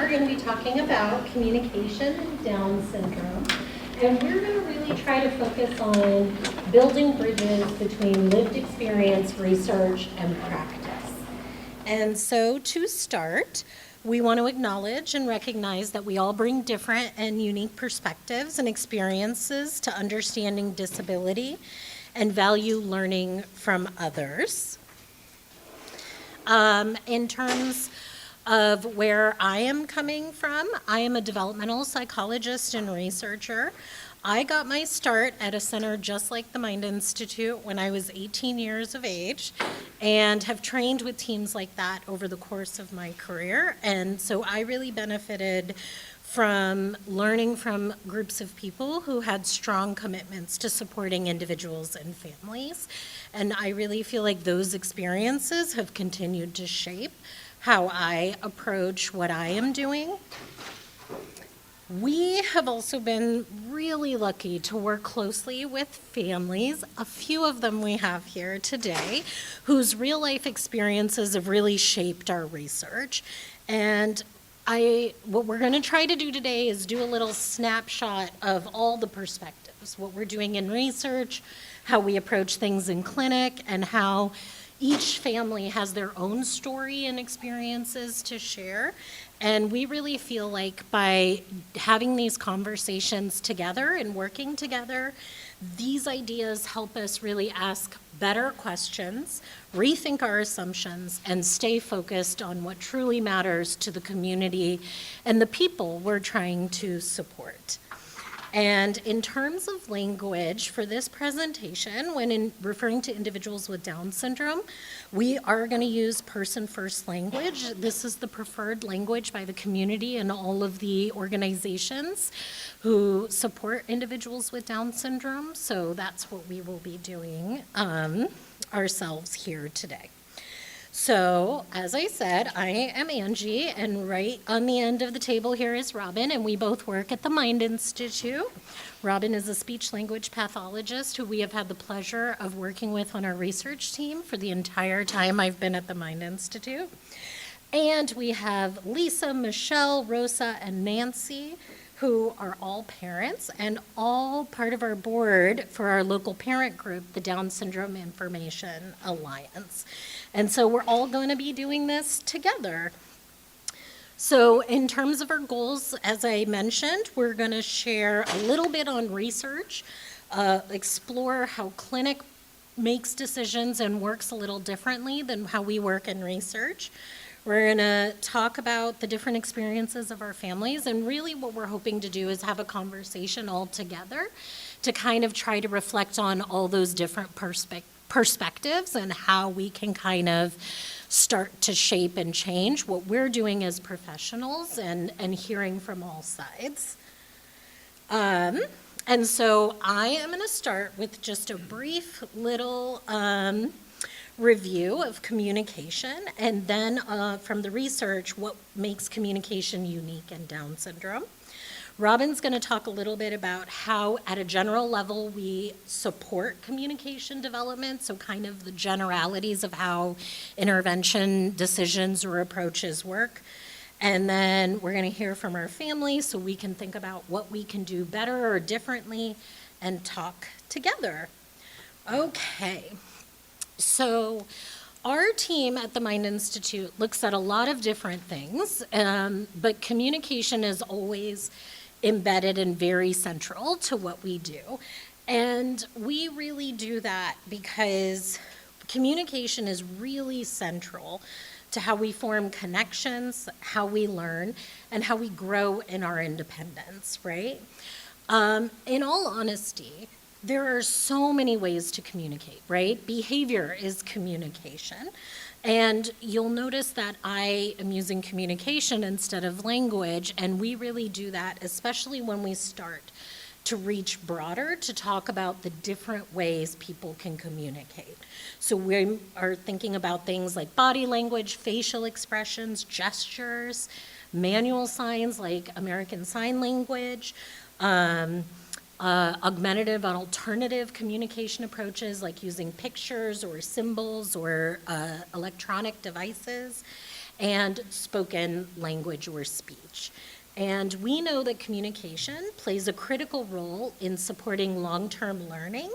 we're going to be talking about communication and Down syndrome. And we're going to really try to focus on building bridges between lived experience, research, and practice. And so to start, we want to acknowledge and recognize that we all bring different and unique perspectives and experiences to understanding disability and value learning from others. In terms of where I am coming from, I am a developmental psychologist and researcher. I got my start at a center just like the Mind Institute when I was 18 years of age, and have trained with teams like that over the course of my career. And so I really benefited from learning from groups of people who had strong commitments to supporting individuals and families. And I really feel like those experiences have continued to shape how I approach what I am doing. We have also been really lucky to work closely with families, a few of them we have here today, whose real life experiences have really shaped our research. And what we're going to try to do today is do a little snapshot of all the perspectives, what we're doing in research, how we approach things in clinic, and how each family has their own story and experiences to share. And we really feel like by having these conversations together and working together, these ideas help us really ask better questions, rethink our assumptions, and stay focused on what truly matters to the community and the people we're trying to support. And in terms of language for this presentation, when referring to individuals with Down syndrome, we are going to use person-first language. This is the preferred language by the community and all of the organizations who support individuals with Down syndrome. So that's what we will be doing ourselves here today. So, as I said, I am Angie, and right on the end of the table here is Robyn, and we both work at the Mind Institute. Robyn is a speech-language pathologist who we have had the pleasure of working with on our research team for the entire time I've been at the Mind Institute. And we have Lisa, Michele, Rosa, and Nancy, who are all parents and all part of our board for our local parent group, the Down Syndrome Information Alliance. And so we're all going to be doing this together. So in terms of our goals, as I mentioned, we're going to share a little bit on research, explore how clinic makes decisions and works a little differently than how we work in research. We're going to talk about the different experiences of our families, and really what we're hoping to do is have a conversation all together to kind of try to reflect on all those different perspectives and how we can kind of start to shape and change what we're doing as professionals and hearing from all sides. And so I am going to start with just a brief little review of communication, and then from the research, what makes communication unique in Down syndrome. Robyn's going to talk a little bit about how, at a general level, we support communication development, so kind of the generalities of how intervention decisions or approaches work. And then we're going to hear from our family so we can think about what we can do better or differently and talk together. Okay. So our team at the Mind Institute looks at a lot of different things, but communication is always embedded and very central to what we do. And we really do that because communication is really central to how we form connections, how we learn, and how we grow in our independence, right? In all honesty, there are so many ways to communicate, right? Behavior is communication. And you'll notice that I am using communication instead of language, and we really do that, especially when we start to reach broader, to talk about the different ways people can communicate. So we are thinking about things like body language, facial expressions, gestures, manual signs like American Sign Language, augmentative and alternative communication approaches like using pictures or symbols or electronic devices. and spoken language or speech. And we know that communication plays a critical role in supporting long-term learning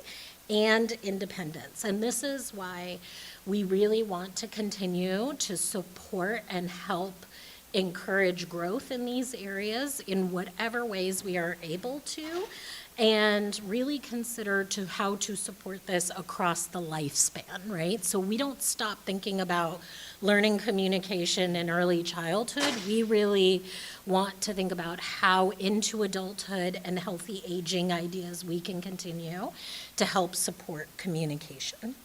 and independence. And this is why we really want to continue to support and help encourage growth in these areas in whatever ways we are able to, and really consider to how to support this across the lifespan, right? So we don't stop thinking about learning communication in early childhood. We really want to think about how into adulthood and healthy aging ideas we can continue to help support communication.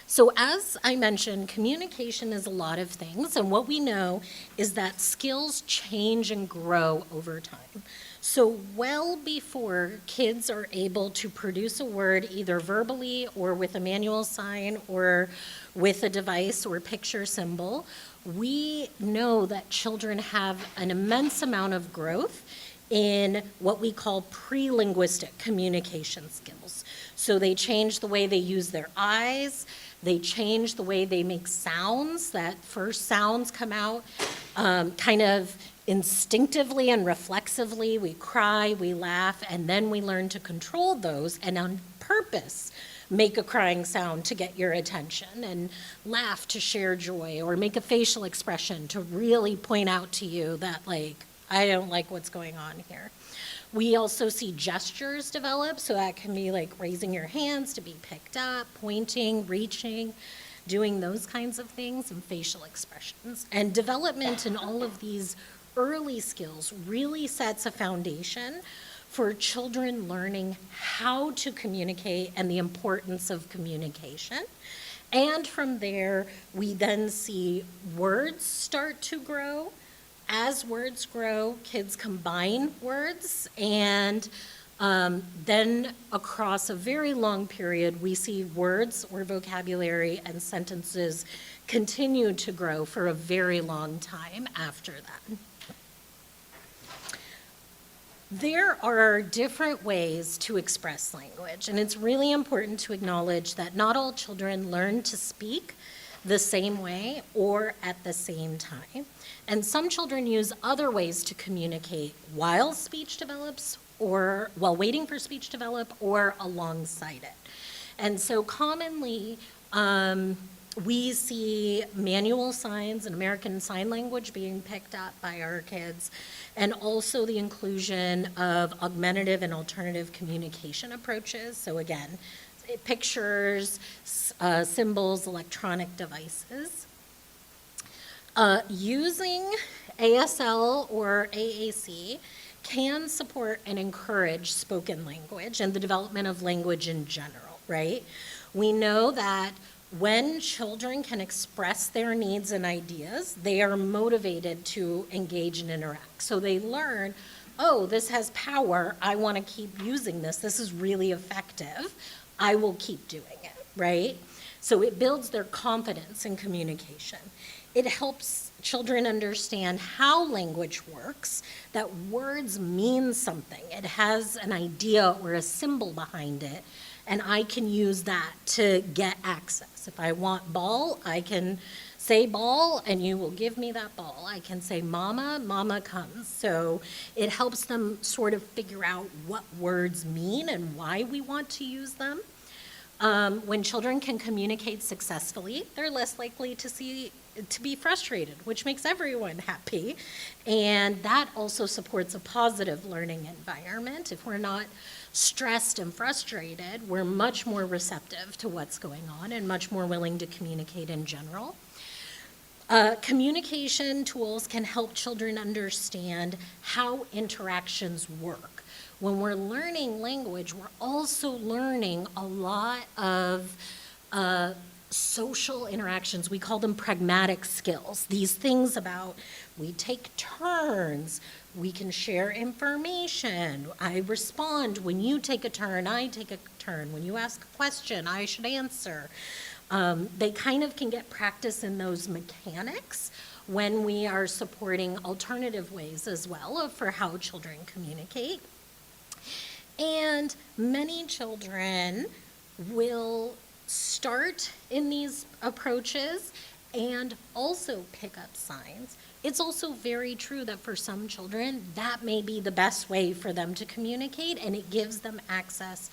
So as I mentioned, communication is a lot of things, and what we know is that skills change and grow over time. So well before kids are able to produce a word either verbally or with a manual sign or with a device or picture symbol, we know that children have an immense amount of growth in what we call pre-linguistic communication skills. So they change the way they use their eyes, they change the way they make sounds, that first sounds come out kind of instinctively and reflexively. We cry, we laugh, and then we learn to control those and on purpose make a crying sound to get your attention, and laugh to share joy, or make a facial expression to really point out to you that, like, I don't like what's going on here. We also see gestures develop, so that can be like raising your hands to be picked up, pointing, reaching, doing those kinds of things, and facial expressions. And development in all of these early skills really sets a foundation for children learning how to communicate and the importance of communication. And from there, we then see words start to grow. As words grow, kids combine words, and then across a very long period, we see words or vocabulary and sentences continue to grow for a very long time after that. There are different ways to express language, and it's really important to acknowledge that not all children learn to speak the same way or at the same time. And some children use other ways to communicate while speech develops, or while waiting for speech to develop, or alongside it. And so commonly, we see manual signs and American Sign Language being picked up by our kids, and also the inclusion of augmentative and alternative communication approaches. So again, pictures, symbols, electronic devices. Using ASL or AAC can support and encourage spoken language and the development of language in general, right? We know that when children can express their needs and ideas, they are motivated to engage and interact. So they learn, oh, this has power, I want to keep using this, this is really effective, I will keep doing it, right? So it builds their confidence in communication. It helps children understand how language works, that words mean something. It has an idea or a symbol behind it, and I can use that to get access. If I want ball, I can say ball, and you will give me that ball. I can say mama, mama comes. So it helps them sort of figure out what words mean and why we want to use them. When children can communicate successfully, they're less likely to be frustrated, which makes everyone happy. And that also supports a positive learning environment. If we're not stressed and frustrated, we're much more receptive to what's going on and much more willing to communicate in general. Communication tools can help children understand how interactions work. When we're learning language, we're also learning a lot of social interactions. We call them pragmatic skills. These things about we take turns, we can share information, I respond when you take a turn, I take a turn. When you ask a question, I should answer. They kind of can get practice in those mechanics when we are supporting alternative ways as well for how children communicate. And many children will start in these approaches and also pick up signs. It's also very true that for some children, that may be the best way for them to communicate, and it gives them access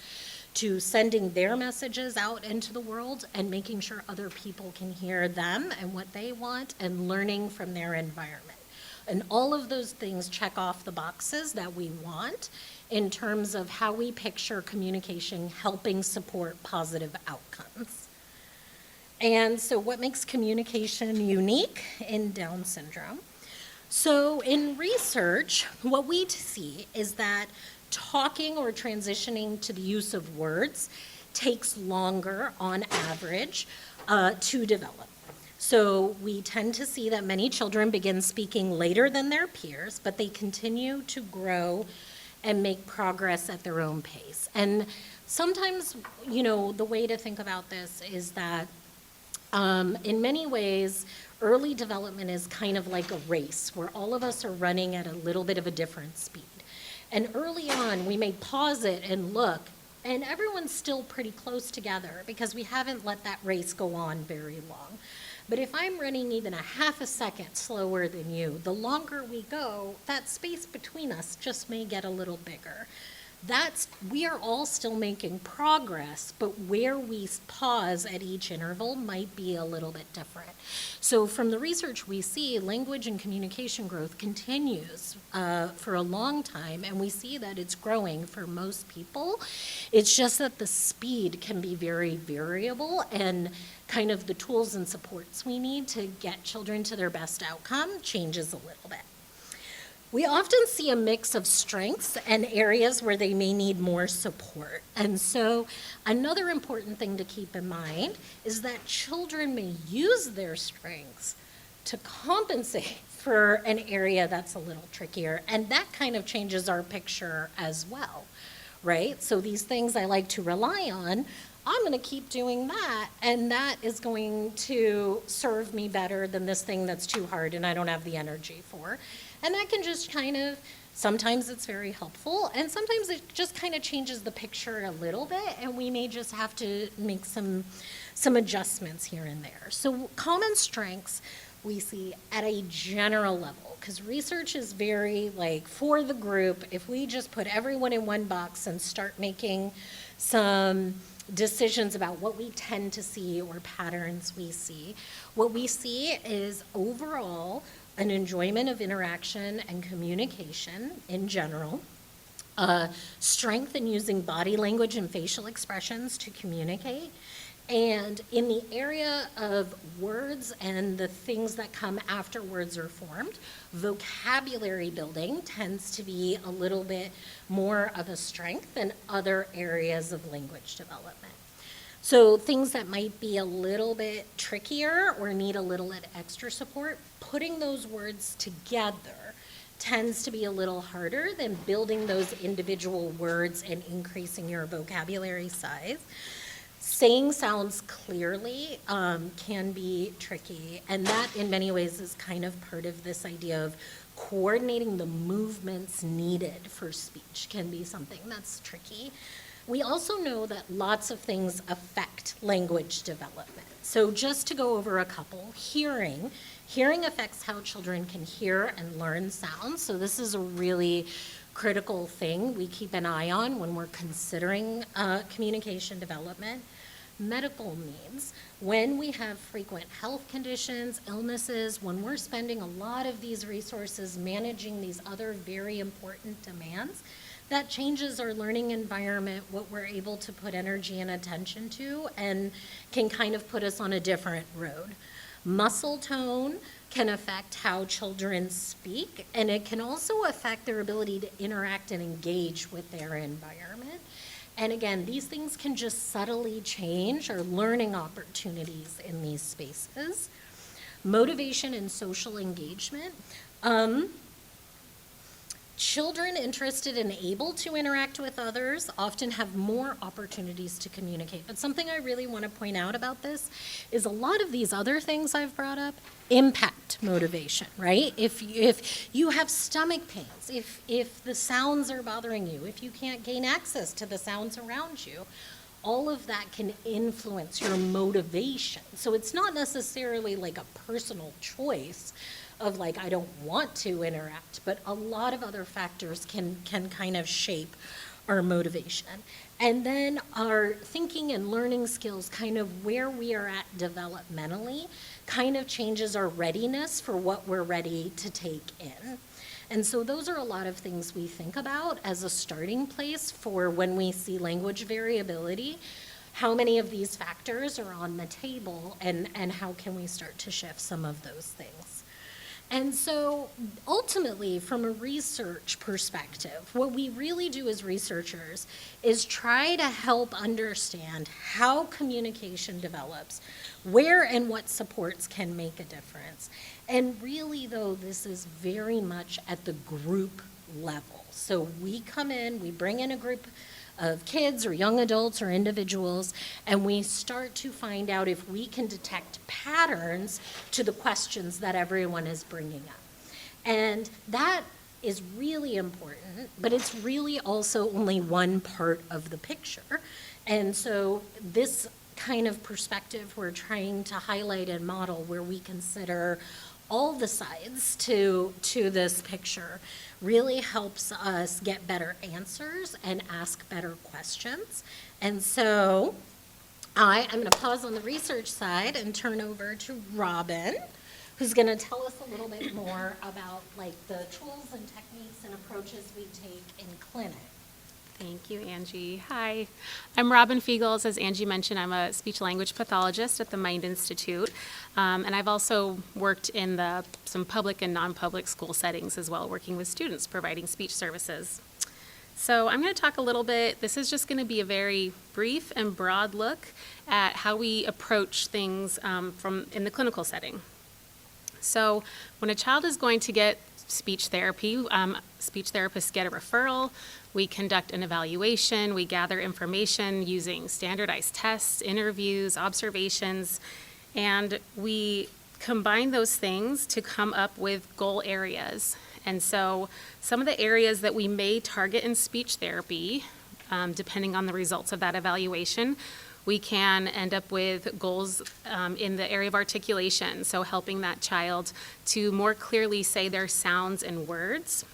to sending their messages out into the world and making sure other people can hear them and what they want and learning from their environment. And all of those things check off the boxes that we want in terms of how we picture communication helping support positive outcomes. And so what makes communication unique in Down syndrome? So in research, what we see is that talking or transitioning to the use of words takes longer on average to develop. So we tend to see that many children begin speaking later than their peers, but they continue to grow and make progress at their own pace. And sometimes, the way to think about this is that in many ways, early development is kind of like a race where all of us are running at a little bit of a different speed. And early on, we may pause it and look, and everyone's still pretty close together because we haven't let that race go on very long. But if I'm running even a half a second slower than you, the longer we go, that space between us just may get a little bigger. We are all still making progress, but where we pause at each interval might be a little bit different. So from the research we see, language and communication growth continues for a long time, and we see that it's growing for most people. It's just that the speed can be very variable, and kind of the tools and supports we need to get children to their best outcome changes a little bit. We often see a mix of strengths and areas where they may need more support. And so another important thing to keep in mind is that children may use their strengths to compensate for an area that's a little trickier. And that kind of changes our picture as well, right? So these things I like to rely on, I'm going to keep doing that, and that is going to serve me better than this thing that's too hard and I don't have the energy for. And that can just sometimes it's very helpful, and sometimes it just kind of changes the picture a little bit, and we may just have to make some adjustments here and there. So common strengths we see at a general level, because research is very for the group, if we just put everyone in one box and start making some decisions about what we tend to see or patterns we see, what we see is overall an enjoyment of interaction and communication in general, strength in using body language and facial expressions to communicate, and in the area of words and the things that come after words are formed, vocabulary building tends to be a little bit more of a strength than other areas of language development. So things that might be a little bit trickier or need a little bit extra support, putting those words together tends to be a little harder than building those individual words and increasing your vocabulary size. Saying sounds clearly can be tricky, and that in many ways is kind of part of this idea of coordinating the movements needed for speech can be something that's tricky. We also know that lots of things affect language development. So just to go over a couple, hearing affects how children can hear and learn sounds. So this is a really critical thing we keep an eye on when we're considering communication development. Medical needs. When we have frequent health conditions, illnesses, when we're spending a lot of these resources managing these other very important demands, that changes our learning environment, what we're able to put energy and attention to, and can kind of put us on a different road. Muscle tone can affect how children speak, and it can also affect their ability to interact and engage with their environment. And again, these things can just subtly change our learning opportunities in these spaces. Motivation and social engagement. Children interested and able to interact with others often have more opportunities to communicate. But something I really want to point out about this is a lot of these other things I've brought up impact motivation, right? If you have stomach pains, if the sounds are bothering you, if you can't gain access to the sounds around you, all of that can influence your motivation. So it's not necessarily like a personal choice of like, I don't want to interact, but a lot of other factors can kind of shape our motivation. And then our thinking and learning skills, kind of where we are at developmentally, kind of changes our readiness for what we're ready to take in. And so those are a lot of things we think about as a starting place for when we see language variability. How many of these factors are on the table, and how can we start to shift some of those things? And so ultimately, from a research perspective, what we really do as researchers is try to help understand how communication develops, where and what supports can make a difference. And really, though, this is very much at the group level. So we come in, we bring in a group of kids or young adults or individuals, and we start to find out if we can detect patterns to the questions that everyone is bringing up. And that is really important, but it's really also only one part of the picture. And so this kind of perspective we're trying to highlight and model, where we consider all the sides to this picture, really helps us get better answers and ask better questions. And so I'm going to pause on the research side and turn over to Robyn, who's going to tell us a little bit more about like the tools and techniques and approaches we take in clinic. Thank you, Angie. Hi, I'm Robyn Feigles. As Angie mentioned, I'm a speech-language pathologist at the Mind Institute, and I've also worked in some public and non-public school settings as well, working with students providing speech services. So I'm going to talk a little bit, this is just going to be a very brief and broad look at how we approach things in the clinical setting. So when a child is going to get speech therapy, speech therapists get a referral. We conduct an evaluation. We gather information using standardized tests, interviews, observations, and we combine those things to come up with goal areas. And so some of the areas that we may target in speech therapy, depending on the results of that evaluation, we can end up with goals in the area of articulation, so helping that child to more clearly say their sounds and words.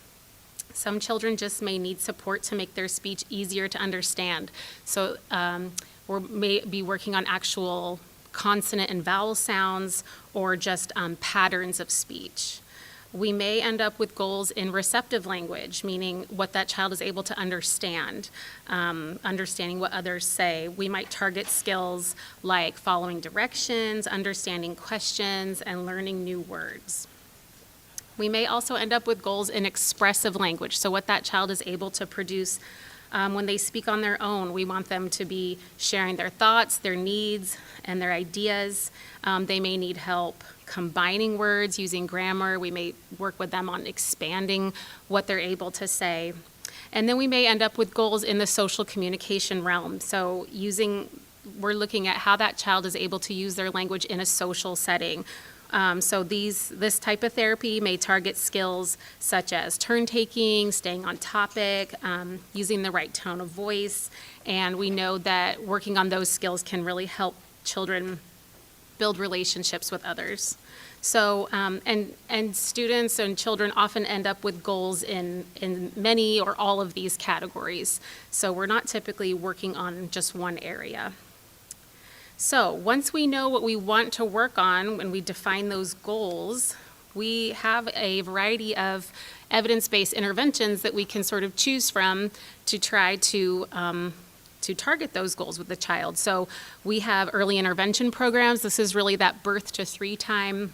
Some children just may need support to make their speech easier to understand. So we may be working on actual consonant and vowel sounds, or just patterns of speech. We may end up with goals in receptive language, meaning what that child is able to understand, understanding what others say. We might target skills like following directions, understanding questions, and learning new words. We may also end up with goals in expressive language, so what that child is able to produce when they speak on their own. We want them to be sharing their thoughts, their needs, and their ideas. They may need help combining words, using grammar. We may work with them on expanding what they're able to say. And then we may end up with goals in the social communication realm. So we're looking at how that child is able to use their language in a social setting. So this type of therapy may target skills such as turn taking, staying on topic, using the right tone of voice, and we know that working on those skills can really help children build relationships with others. So and students and children often end up with goals in many or all of these categories. So we're not typically working on just one area. So once we know what we want to work on, when we define those goals, we have a variety of evidence-based interventions that we can sort of choose from to try to target those goals with the child. So we have early intervention programs. This is really that birth to 3 time.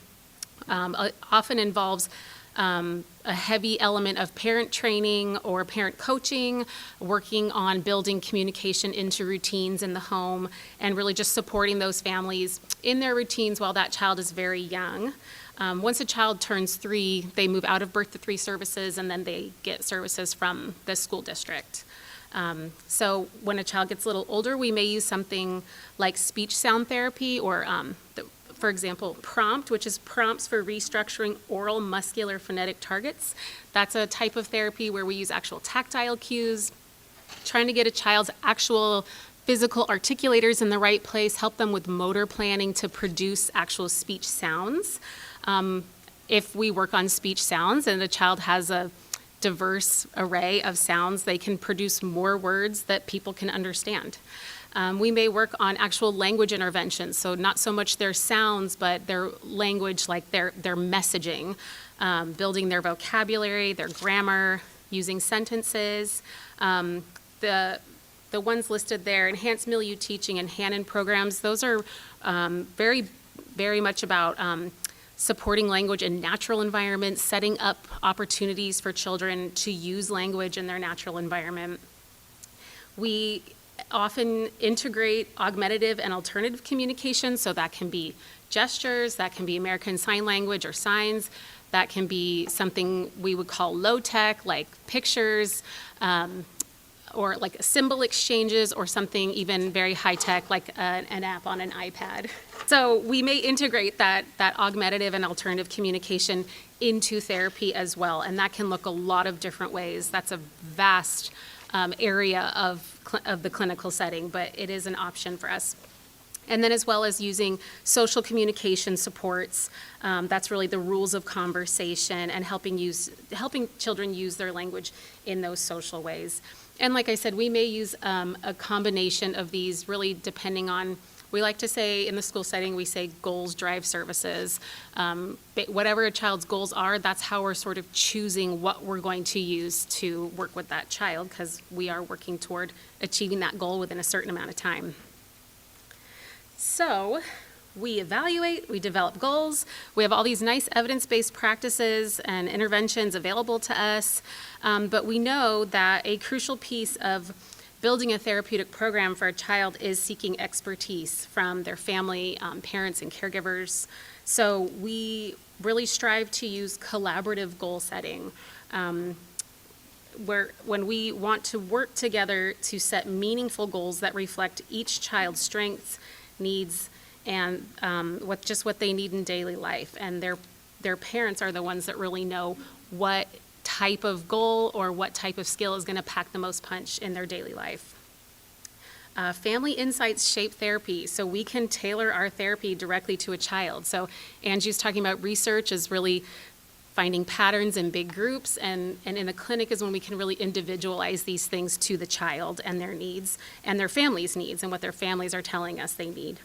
Often involves a heavy element of parent training or parent coaching, working on building communication into routines in the home, and really just supporting those families in their routines while that child is very young. Once a child turns 3, they move out of birth to 3 services, and then they get services from the school district. So when a child gets a little older, we may use something like speech sound therapy, or for example, PROMPT, which is prompts for restructuring oral muscular phonetic targets. That's a type of therapy where we use actual tactile cues, trying to get a child's actual physical articulators in the right place, help them with motor planning to produce actual speech sounds. If we work on speech sounds and the child has a diverse array of sounds, they can produce more words that people can understand. We may work on actual language interventions, so not so much their sounds, but their language, like their messaging, building their vocabulary, their grammar, using sentences. The ones listed there, enhanced milieu teaching and hand-in programs, those are very, very much about supporting language in natural environments, setting up opportunities for children to use language in their natural environment. We often integrate augmentative and alternative communication, so that can be gestures, that can be American Sign Language or signs, that can be something we would call low-tech, like pictures, or like symbol exchanges, or something even very high-tech, like an app on an iPad. So we may integrate that augmentative and alternative communication into therapy as well, and that can look a lot of different ways. That's a vast area of the clinical setting, but it is an option for us. And then as well as using social communication supports, that's really the rules of conversation and helping children use their language in those social ways. And like I said, we may use a combination of these, really depending on, we like to say in the school setting, we say goals drive services. Whatever a child's goals are, that's how we're sort of choosing what we're going to use to work with that child, because we are working toward achieving that goal within a certain amount of time. So we evaluate, we develop goals, we have all these nice evidence-based practices and interventions available to us, but we know that a crucial piece of building a therapeutic program for a child is seeking expertise from their family, parents, and caregivers. So we really strive to use collaborative goal setting, where when we want to work together to set meaningful goals that reflect each child's strengths, needs, and what they need in daily life. And their parents are the ones that really know what type of goal or what type of skill is going to pack the most punch in their daily life. Family insights shape therapy, so we can tailor our therapy directly to a child. So Angie's talking about research is really finding patterns in big groups, and in the clinic is when we can really individualize these things to the child and their needs and their family's needs and what their families are telling us they need.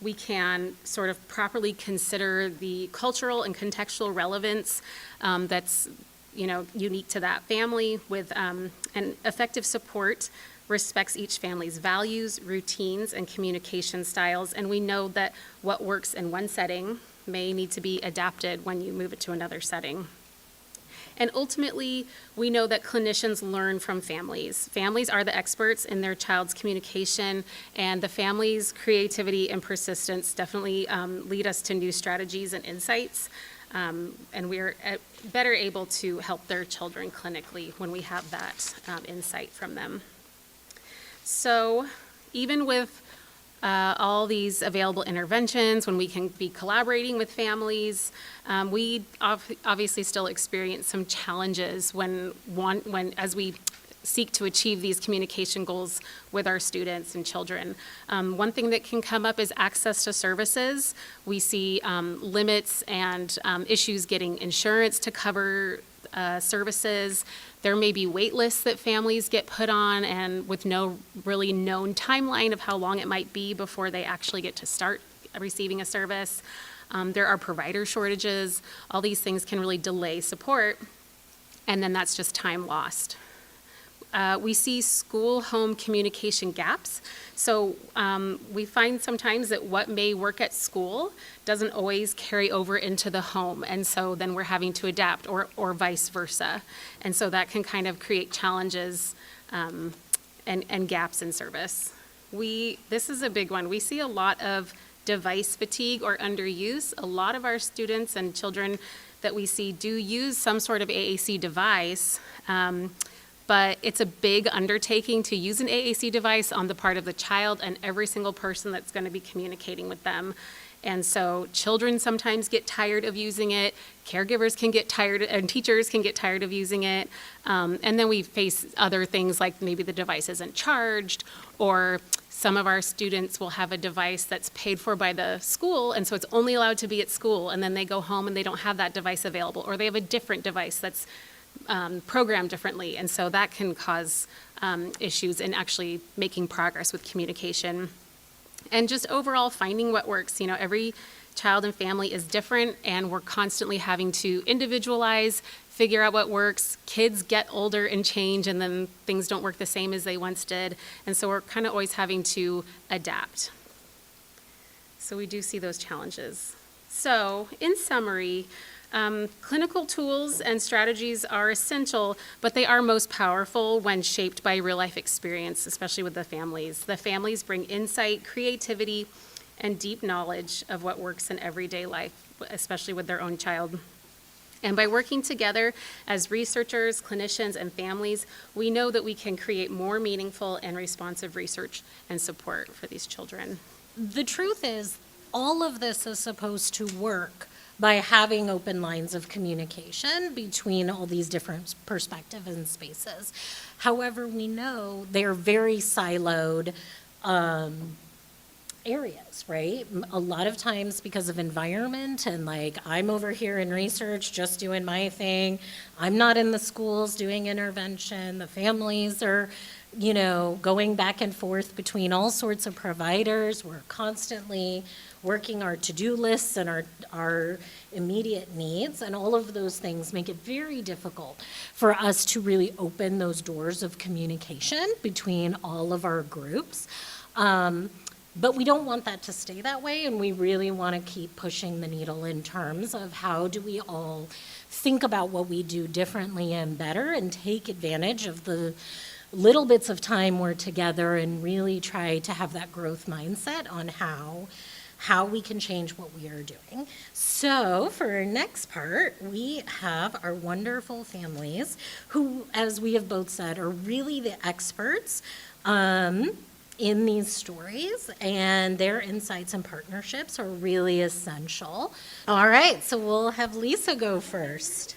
We can sort of properly consider the cultural and contextual relevance that's unique to that family, with an effective support respects each family's values, routines, and communication styles, and we know that what works in one setting may need to be adapted when you move it to another setting. And ultimately, we know that clinicians learn from families. Families are the experts in their child's communication, and the family's creativity and persistence definitely lead us to new strategies and insights. And we're better able to help their children clinically when we have that insight from them. So even with all these available interventions, when we can be collaborating with families, we obviously still experience some challenges when as we seek to achieve these communication goals with our students and children. One thing that can come up is access to services. We see limits and issues getting insurance to cover services. There may be wait lists that families get put on, and with no really known timeline of how long it might be before they actually get to start receiving a service. There are provider shortages. All these things can really delay support, and then that's just time lost. We see school-home communication gaps. So we find sometimes that what may work at school doesn't always carry over into the home, and so then we're having to adapt, or vice versa. And so that can kind of create challenges and gaps in service. This is a big one. We see a lot of device fatigue or underuse. A lot of our students and children that we see do use some sort of AAC device, but it's a big undertaking to use an AAC device on the part of the child and every single person that's going to be communicating with them. And so children sometimes get tired of using it, caregivers can get tired, and teachers can get tired of using it. And then we face other things like maybe the device isn't charged, or some of our students will have a device that's paid for by the school, and so it's only allowed to be at school, and then they go home and they don't have that device available, or they have a different device that's programmed differently, and so that can cause issues in actually making progress with communication. And just overall finding what works. You know, every child and family is different, and we're constantly having to individualize, figure out what works. Kids get older and change, and then things don't work the same as they once did. And so we're kind of always having to adapt. So we do see those challenges. So in summary, clinical tools and strategies are essential, but they are most powerful when shaped by real-life experience, especially with the families. The families bring insight, creativity, and deep knowledge of what works in everyday life, especially with their own child. And by working together as researchers, clinicians, and families, we know that we can create more meaningful and responsive research and support for these children. The truth is, all of this is supposed to work by having open lines of communication between all these different perspectives and spaces. However, we know they're very siloed areas, right? A lot of times because of environment and like, I'm over here in research just doing my thing. I'm not in the schools doing intervention. The families are, you know, going back and forth between all sorts of providers. We're constantly working our to-do lists and our immediate needs, and all of those things make it very difficult for us to really open those doors of communication between all of our groups. But we don't want that to stay that way, and we really want to keep pushing the needle in terms of how do we all think about what we do differently and better and take advantage of the little bits of time we're together and really try to have that growth mindset on how we can change what we are doing. So for our next part, we have our wonderful families who, as we have both said, are really the experts in these stories, and their insights and partnerships are really essential. All right, so we'll have Lisa go first.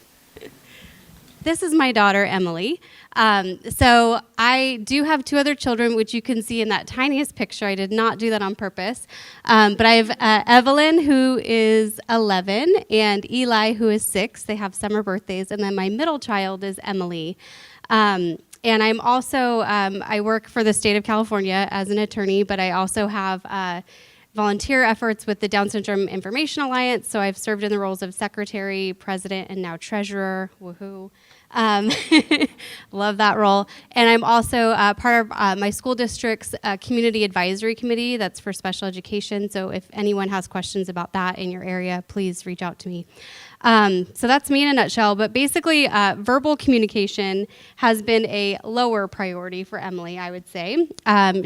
This is my daughter, Emily. So I do have two other children, which you can see in that tiniest picture. I did not do that on purpose. But I have Evelyn, who is 11, and Eli, who is 6. They have summer birthdays. And then my middle child is Emily. And I'm also, I work for the state of California as an attorney, but I also have volunteer efforts with the Down Syndrome Information Alliance. So I've served in the roles of secretary, president, and now treasurer. Woohoo. Love that role. And I'm also part of my school district's community advisory committee that's for special education. So if anyone has questions about that in your area, please reach out to me. So that's me in a nutshell. But basically, verbal communication has been a lower priority for Emily, I would say.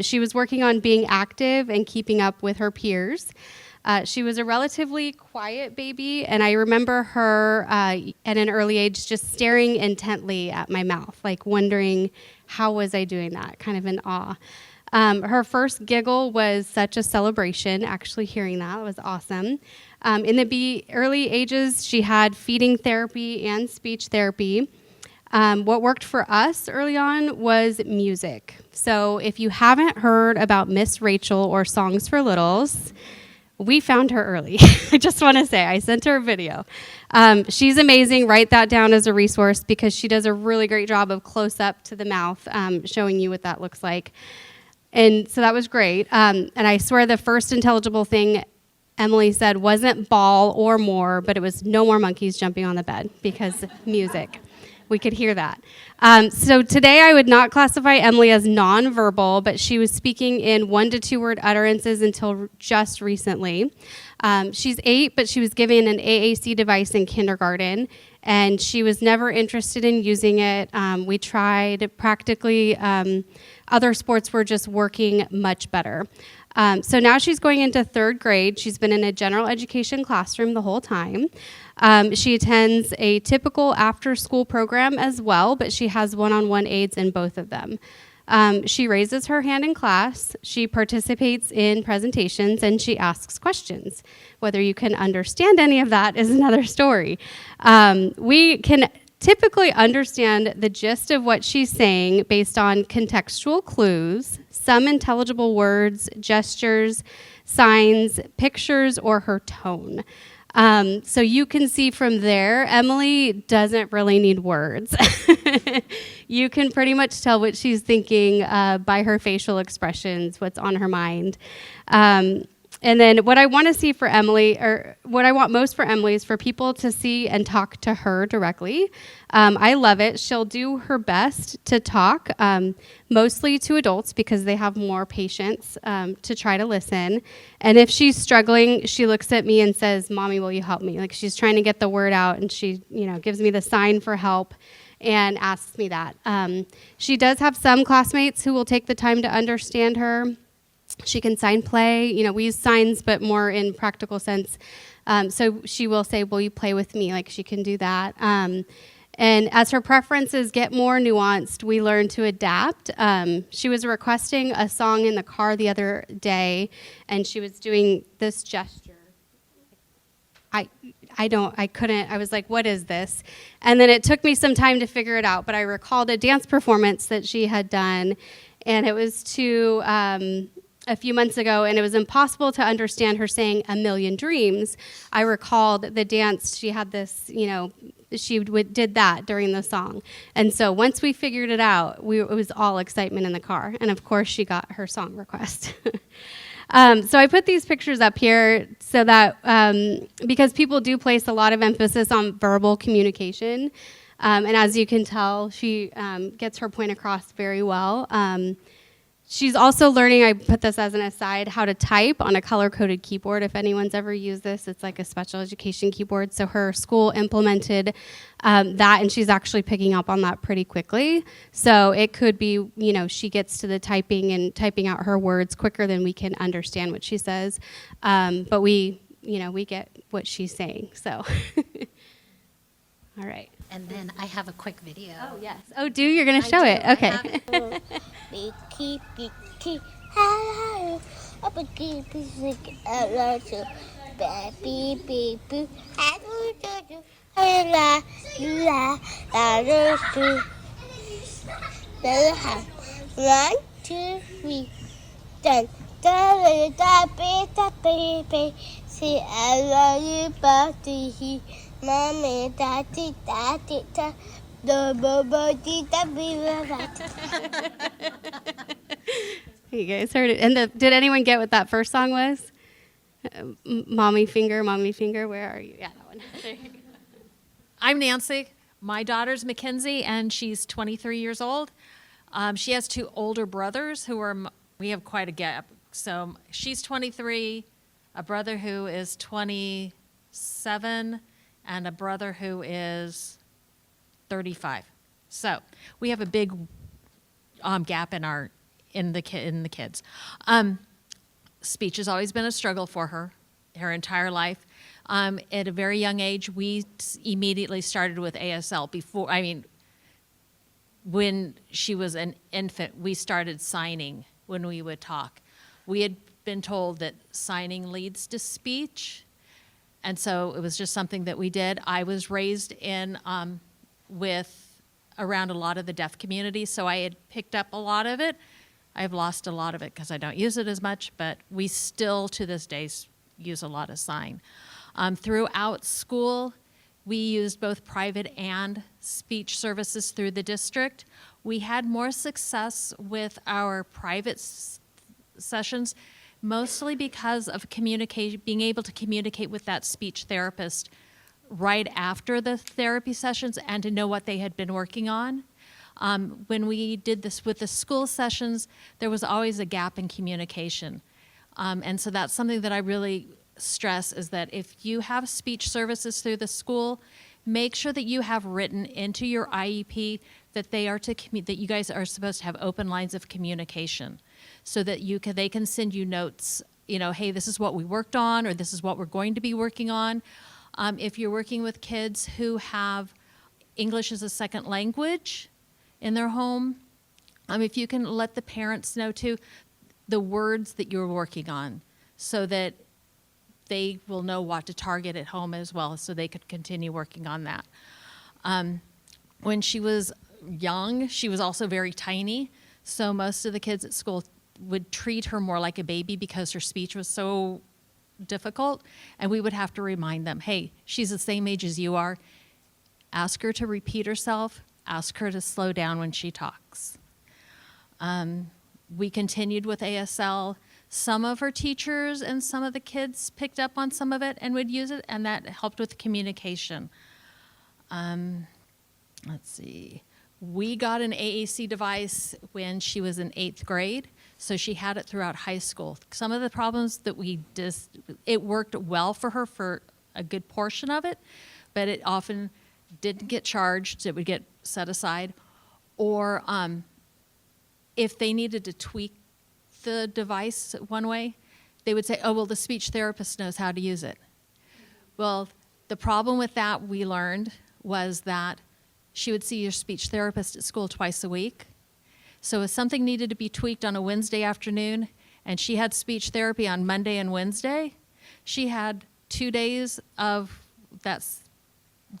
She was working on being active and keeping up with her peers. She was a relatively quiet baby, and I remember her at an early age just staring intently at my mouth, like wondering, how was I doing that? Kind of in awe. Her first giggle was such a celebration, actually hearing that was awesome. In the early ages, she had feeding therapy and speech therapy. What worked for us early on was music. So if you haven't heard about Miss Rachel or Songs for Littles, we found her early. I just want to say, I sent her a video. She's amazing. Write that down as a resource because she does a really great job of close up to the mouth, showing you what that looks like. And so that was great. And I swear the first intelligible thing Emily said wasn't ball or more, but it was no more monkeys jumping on the bed because music. We could hear that. So today I would not classify Emily as nonverbal, but she was speaking in 1 to 2 word utterances until just recently. She's 8, but she was given an AAC device in kindergarten, and she was never interested in using it. We tried practically. Other sports were just working much better. So now she's going into 3rd grade. She's been in a general education classroom the whole time. She attends a typical after-school program as well, but she has one-on-one aides in both of them. She raises her hand in class, she participates in presentations, and she asks questions. Whether you can understand any of that is another story. We can typically understand the gist of what she's saying based on contextual clues, some intelligible words, gestures, signs, pictures, or her tone. So you can see from there, Emily doesn't really need words. You can pretty much tell what she's thinking by her facial expressions, what's on her mind. And then what I want to see for Emily, or what I want most for Emily, is for people to see and talk to her directly. I love it. She'll do her best to talk, mostly to adults because they have more patience to try to listen. And if she's struggling, she looks at me and says, "Mommy, will you help me?" Like she's trying to get the word out, and she, gives me the sign for help and asks me that. She does have some classmates who will take the time to understand her. She can sign play. We use signs, but more in practical sense. So she will say, "Will you play with me?" Like she can do that. And as her preferences get more nuanced, we learn to adapt. She was requesting a song in the car the other day, and she was doing this gesture. I was like, "What is this?" And then it took me some time to figure it out, but I recalled a dance performance that she had done, and it was to a few months ago, and it was impossible to understand her saying "a million dreams." I recalled the dance. She had this, she did that during the song. And so once we figured it out, it was all excitement in the car. And of course, she got her song request. So I put these pictures up here so that, because people do place a lot of emphasis on verbal communication. And as you can tell, she gets her point across very well. She's also learning, I put this as an aside, how to type on a color-coded keyboard. If anyone's ever used this, it's like a special education keyboard. So her school implemented that, and she's actually picking up on that pretty quickly. So it could be, she gets to the typing and typing out her words quicker than we can understand what she says. But we get what she's saying, so. All right. And then I have a quick video. Oh, yes. Oh, you're going to show it? Okay. Beaky, beaky, hello, a beaky, beaky, hello, baby, baby, hello, la, la, la, 1, 2, 3, done. Da baby, say I love you, buddy. Mommy, daddy, daddy, da. You guys heard it. And did anyone get what that first song was? Mommy finger, where are you? Yeah, that one. There you go. I'm Nancy. My daughter's Mackenzie, and she's 23 years old. She has 2 older brothers we have quite a gap. So she's 23, a brother who is 27, and a brother who is 35. So we have a big gap in the kids. Speech has always been a struggle for her entire life. At a very young age, we immediately started with ASL. When she was an infant, we started signing when we would talk. We had been told that signing leads to speech, and so it was just something that we did. I was raised in around a lot of the deaf community, so I had picked up a lot of it. I've lost a lot of it because I don't use it as much, but we still, to this day, use a lot of sign. Throughout school, we used both private and speech services through the district. We had more success with our private sessions, mostly because of being able to communicate with that speech therapist right after the therapy sessions and to know what they had been working on. When we did this with the school sessions, there was always a gap in communication. And so that's something that I really stress, is that if you have speech services through the school, make sure that you have written into your IEP that that you guys are supposed to have open lines of communication, so that they can send you notes, hey, this is what we worked on, or this is what we're going to be working on. If you're working with kids who have English as a second language in their home, If you can let the parents know too, the words that you're working on, so that they will know what to target at home as well, so they could continue working on that. When she was young, she was also very tiny, so most of the kids at school would treat her more like a baby because her speech was so difficult, and we would have to remind them, hey, she's the same age as you are. Ask her to repeat herself. Ask her to slow down when she talks. We continued with ASL. Some of her teachers and some of the kids picked up on some of it and would use it, and that helped with communication. Let's see. We got an AAC device when she was in 8th grade, so she had it throughout high school. Some of the problems that it worked well for her for a good portion of it, but it often didn't get charged. It would get set aside. Or if they needed to tweak the device one way, they would say, oh, well, the speech therapist knows how to use it. Well, the problem with that, we learned, was that she would see your speech therapist at school twice a week. So if something needed to be tweaked on a Wednesday afternoon and she had speech therapy on Monday and Wednesday, she had 2 days of that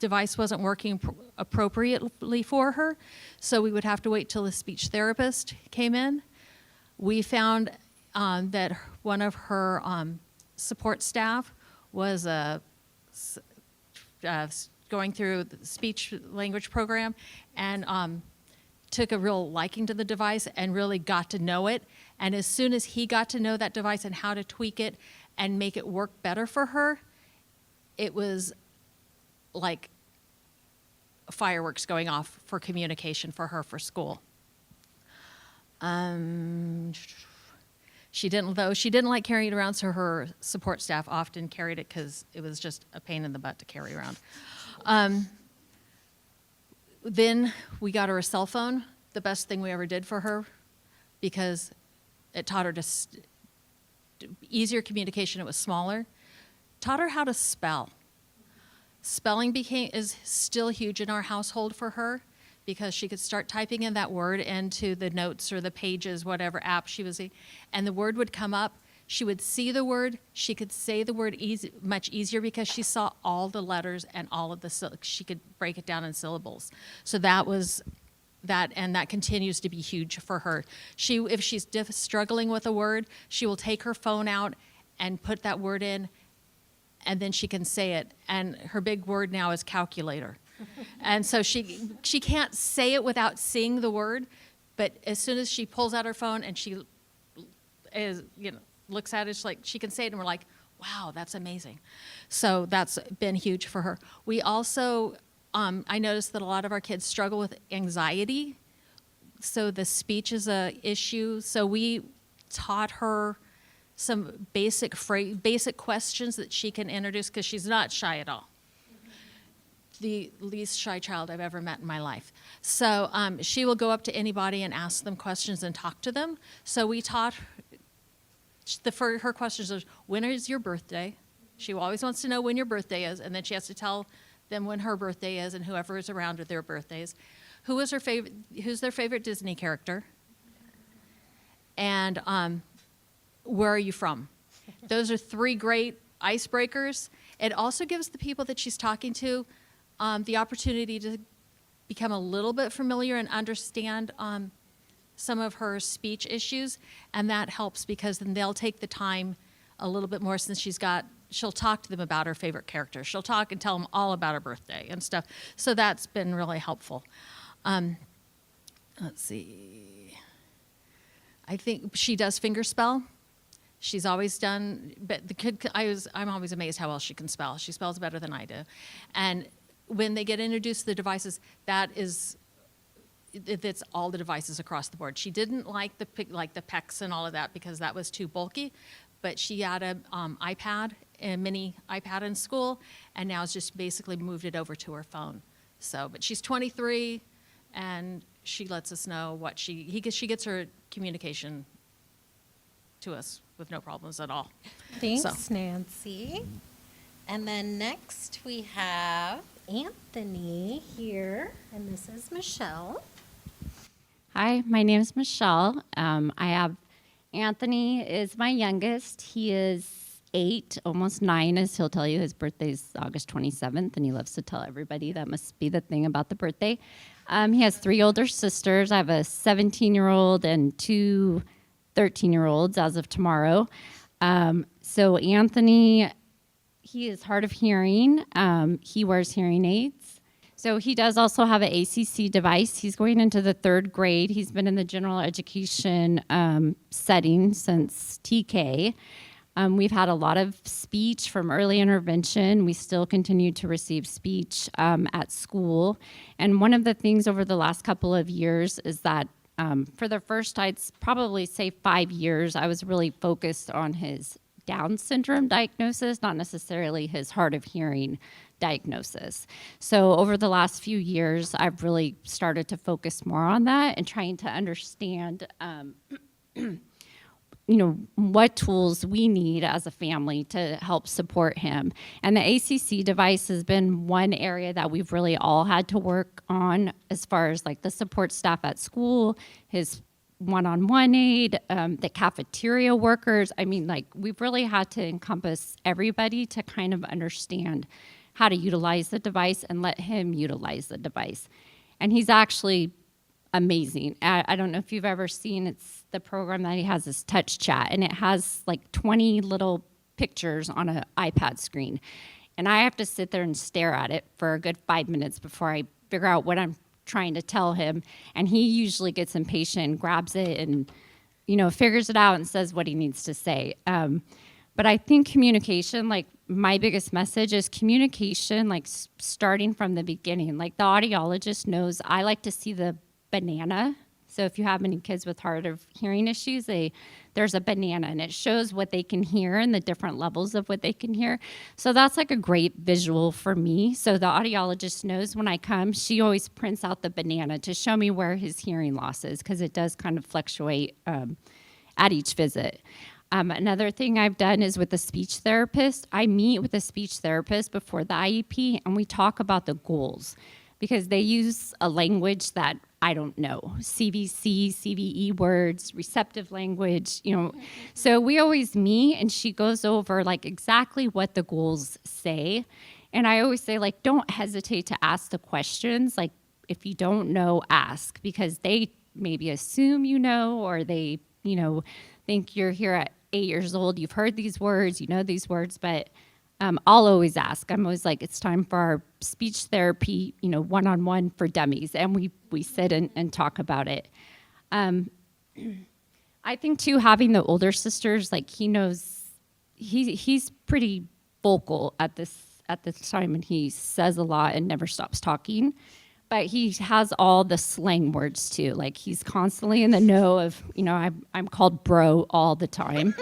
device wasn't working appropriately for her. So we would have to wait till the speech therapist came in. We found that one of her support staff was going through the speech language program and took a real liking to the device and really got to know it. And as soon as he got to know that device and how to tweak it and make it work better for her, it was like fireworks going off for communication for her for school. She didn't like carrying it around, so her support staff often carried it because it was just a pain in the butt to carry around. Then we got her a cell phone, the best thing we ever did for her, because it taught her easier communication. It was smaller. Taught her how to spell. Spelling is still huge in our household for her, because she could start typing in that word into the notes or the pages, whatever app she was in, and the word would come up. She would see the word. She could say the word much easier because she saw all the letters and all of she could break it down in syllables. So that was that, and that continues to be huge for her. If she's struggling with a word, she will take her phone out and put that word in, and then she can say it. And her big word now is calculator. And so she can't say it without seeing the word, but as soon as she pulls out her phone and she looks at it, she can say it, and we're like, wow, that's amazing. So that's been huge for her. We also, I noticed that a lot of our kids struggle with anxiety, so the speech is a issue. So we taught her some basic questions that she can introduce, because she's not shy at all. The least shy child I've ever met in my life. So she will go up to anybody and ask them questions and talk to them. So we taught her questions are, when is your birthday? She always wants to know when your birthday is, and then she has to tell them when her birthday is and whoever is around with their birthdays. Who's their favorite Disney character? And where are you from? Those are 3 great icebreakers. It also gives the people that she's talking to the opportunity to become a little bit familiar and understand some of her speech issues, and that helps because then they'll take the time a little bit more, since she'll talk to them about her favorite character. She'll talk and tell them all about her birthday and stuff. So that's been really helpful. Let's see. I think she does fingerspell. She's always done, but the kid, I'm always amazed how well she can spell. She spells better than I do. And when they get introduced to the devices, it's all the devices across the board. She didn't like the PECs and all of that because that was too bulky, but she had a mini iPad in school, and now has just basically moved it over to her phone. So, but she's 23, and she lets us know what she gets her communication to us with no problems at all. Thanks, Nancy. And then next we have Anthony here, and this is Michele. Hi, my name is Michele. I have Anthony is my youngest. He is 8, almost 9, as he'll tell you. His birthday's August 27th, and he loves to tell everybody that must be the thing about the birthday. He has 3 older sisters. I have a 17-year-old and 2 13-year-olds as of tomorrow. So Anthony, he is hard of hearing. He wears hearing aids. So he does also have an ACC device. He's going into the 3rd grade. He's been in the general education setting since TK. We've had a lot of speech from early intervention. We still continue to receive speech at school. And one of the things over the last couple of years is that for the first, I'd probably say 5 years, I was really focused on his Down syndrome diagnosis, not necessarily his hard of hearing diagnosis. So over the last few years, I've really started to focus more on that and trying to understand, what tools we need as a family to help support him. And the ACC device has been one area that we've really all had to work on as far as like the support staff at school, his one-on-one aid, the cafeteria workers. I mean, like, we've really had to encompass everybody to kind of understand how to utilize the device and let him utilize the device. And he's actually amazing. I don't know if you've ever seen, it's the program that he has, is Touch Chat, and it has like 20 little pictures on an iPad screen. And I have to sit there and stare at it for a good 5 minutes before I figure out what I'm trying to tell him. And he usually gets impatient, grabs it, and figures it out and says what he needs to say. But I think communication, like, my biggest message is communication, like starting from the beginning. Like, the audiologist knows I like to see the banana. So if you have any kids with hard of hearing issues, there's a banana, and it shows what they can hear and the different levels of what they can hear. So that's like a great visual for me. So the audiologist knows when I come, she always prints out the banana to show me where his hearing loss is, because it does kind of fluctuate at each visit. Another thing I've done is with the speech therapist. I meet with a speech therapist before the IEP, and we talk about the goals, because they use a language that I don't know, CVC, CVE words, receptive language, So we always meet, and she goes over like exactly what the goals say. And I always say, like, don't hesitate to ask the questions. Like, if you don't know, ask, because they maybe assume or they, think you're here at 8 years old, you've heard these words, these words, but I'll always ask. I'm always like, it's time for our speech therapy, one-on-one for dummies, and we sit and talk about it. I think too, having the older sisters, like, he knows, he's pretty vocal at this time, and he says a lot and never stops talking. But he has all the slang words too. Like, he's constantly in the know of, I'm called bro all the time.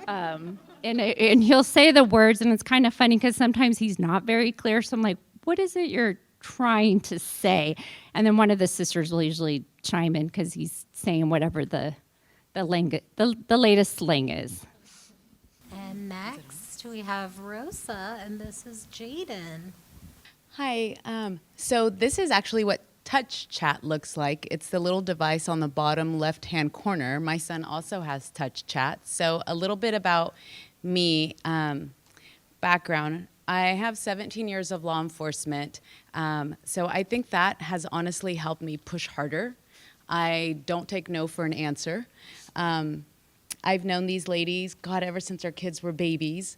And he'll say the words, and it's kind of funny because sometimes he's not very clear. So I'm like, what is it you're trying to say? And then one of the sisters will usually chime in because he's saying whatever the latest slang is. And next we have Rosa, and this is Jaden. Hi. So this is actually what Touch Chat looks like. It's the little device on the bottom left-hand corner. My son also has Touch Chat. So a little bit about me, background. I have 17 years of law enforcement. So I think that has honestly helped me push harder. I don't take no for an answer. I've known these ladies, God, ever since our kids were babies.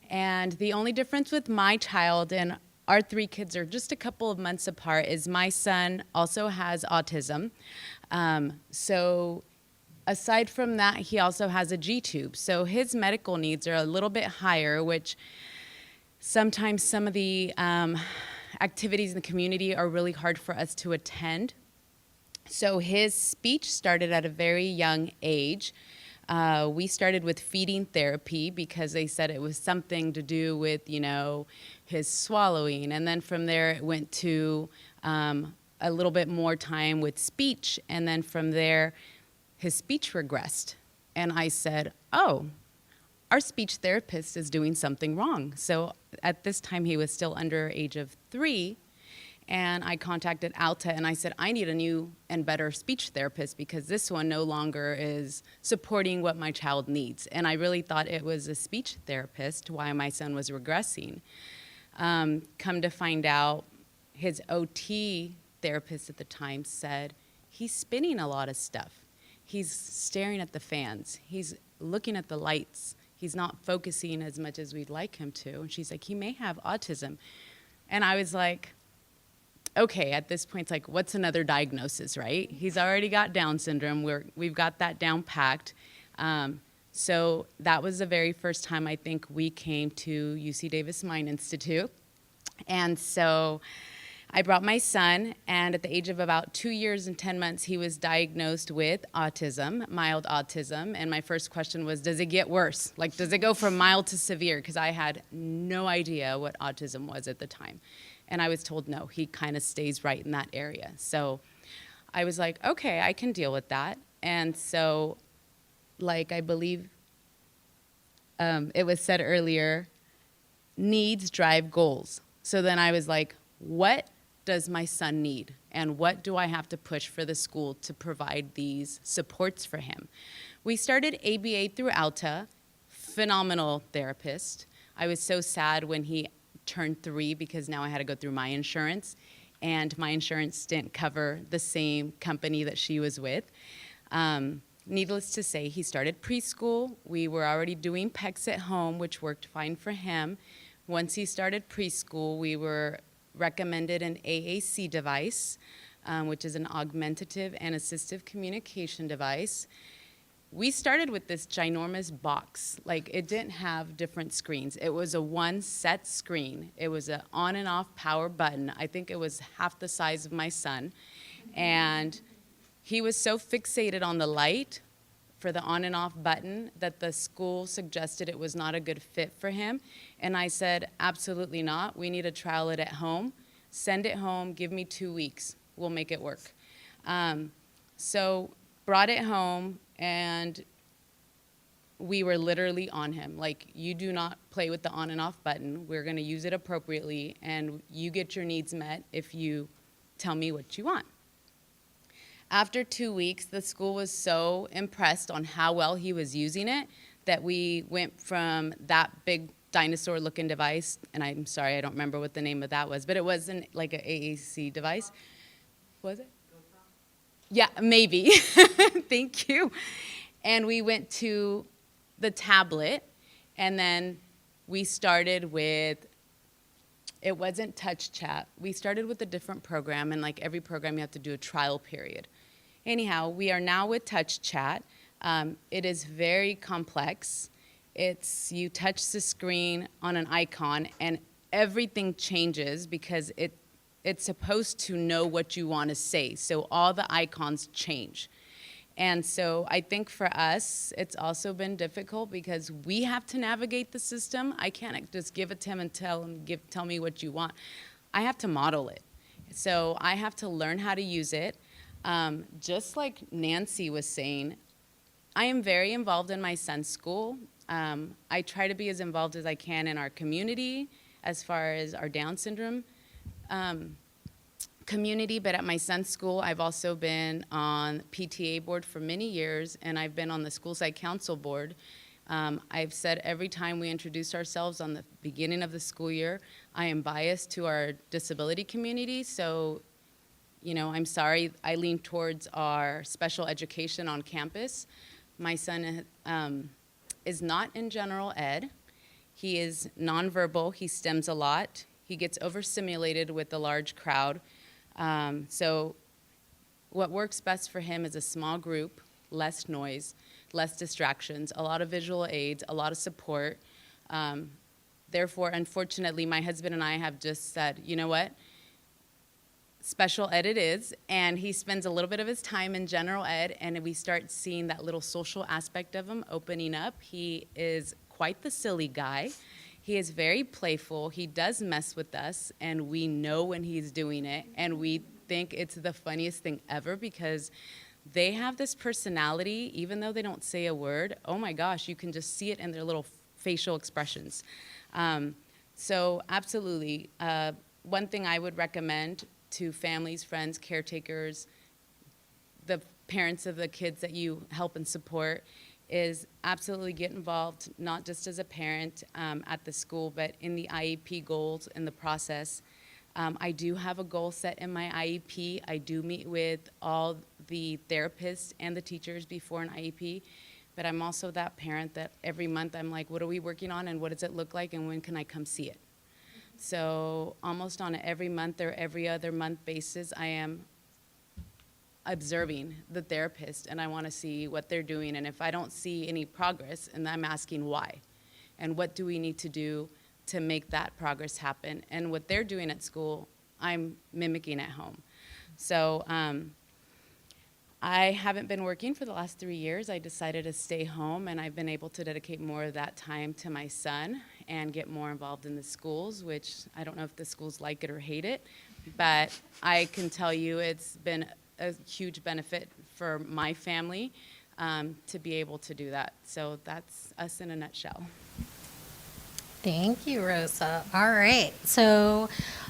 And the only difference with my child and our 3 kids are just a couple of months apart is my son also has autism. So aside from that, he also has a G-tube. So his medical needs are a little bit higher, which sometimes some of the activities in the community are really hard for us to attend. So his speech started at a very young age. We started with feeding therapy because they said it was something to do with, his swallowing. And then from there, it went to a little bit more time with speech. And then from there, his speech regressed. And I said, oh, our speech therapist is doing something wrong. So at this time, he was still under age of 3. And I contacted Alta and I said, I need a new and better speech therapist because this one no longer is supporting what my child needs. And I really thought it was a speech therapist why my son was regressing. Come to find out, his OT therapist at the time said, he's spinning a lot of stuff. He's staring at the fans. He's looking at the lights. He's not focusing as much as we'd like him to. And she's like, he may have autism. And I was like, okay, at this point, it's like, what's another diagnosis, right? He's already got Down syndrome. We've got that down packed. So that was the very first time I think we came to UC Davis Mind Institute. And so I brought my son, and at the age of about 2 years and 10 months, he was diagnosed with autism, mild autism. And my first question was, does it get worse? Like, does it go from mild to severe? Because I had no idea what autism was at the time. And I was told, no, he kind of stays right in that area. So I was like, okay, I can deal with that. And so, like I believe it was said earlier, needs drive goals. So then I was like, what does my son need? And what do I have to push for the school to provide these supports for him? We started ABA through Alta, phenomenal therapist. I was so sad when he turned 3 because now I had to go through my insurance, and my insurance didn't cover the same company that she was with. Needless to say, he started preschool. We were already doing PECs at home, which worked fine for him. Once he started preschool, we were recommended an AAC device, which is an augmentative and assistive communication device. We started with this ginormous box. Like, it didn't have different screens. It was a one set screen. It was an on and off power button. I think it was half the size of my son. And he was so fixated on the light for the on and off button that the school suggested it was not a good fit for him. And I said, absolutely not. We need to trial it at home. Send it home. Give me 2 weeks. We'll make it work. So brought it home, and we were literally on him. Like, you do not play with the on and off button. We're going to use it appropriately, and you get your needs met if you tell me what you want. After 2 weeks, the school was so impressed on how well he was using it that we went from that big dinosaur-looking device, and I'm sorry, I don't remember what the name of that was, but it wasn't like an AAC device. Was it? Yeah, maybe. Thank you. And we went to the tablet, and then we started with, it wasn't Touch Chat. We started with a different program, and like every program, you have to do a trial period. Anyhow, we are now with Touch Chat. It is very complex. It's, you touch the screen on an icon, and everything changes because it's supposed to know what you want to say. So all the icons change. And so I think for us, it's also been difficult because we have to navigate the system. I can't just give it to him and tell me what you want. I have to model it. So I have to learn how to use it. Just like Nancy was saying, I am very involved in my son's school. I try to be as involved as I can in our community as far as our Down syndrome community, but at my son's school, I've also been on PTA board for many years, and I've been on the school site council board. I've said every time we introduce ourselves on the beginning of the school year, I am biased to our disability community, so you know, I'm sorry, I lean towards our special education on campus. My son is not in general ed. He is nonverbal, he stems a lot. He gets overstimulated with a large crowd. So what works best for him is a small group, less noise, less distractions, a lot of visual aids, a lot of support. Therefore, unfortunately, my husband and I have just said, you know what? Special ed it is, and he spends a little bit of his time in general ed, and we start seeing that little social aspect of him opening up. He is quite the silly guy. He is very playful. He does mess with us, and we know when he's doing it, and we think it's the funniest thing ever because they have this personality, even though they don't say a word. Oh my gosh, you can just see it in their little facial expressions. So absolutely, one thing I would recommend to families, friends, caretakers, the parents of the kids that you help and support, is absolutely get involved, not just as a parent at the school, but in the IEP goals and the process. I do have a goal set in my IEP. I do meet with all the therapists and the teachers before an IEP, but I'm also that parent that every month I'm like, what are we working on and what does it look like and when can I come see it? So almost on an every month or every other month basis, I am observing the therapist and I want to see what they're doing, and if I don't see any progress, and I'm asking why and what do we need to do to make that progress happen, and what they're doing at school I'm mimicking at home. So I haven't been working for the last 3 years. I decided to stay home, and I've been able to dedicate more of that time to my son and get more involved in the schools, which I don't know if the schools like it or hate it, but I can tell you it's been a huge benefit for my family to be able to do that. So that's us in a nutshell. Thank you, Rosa. All right. So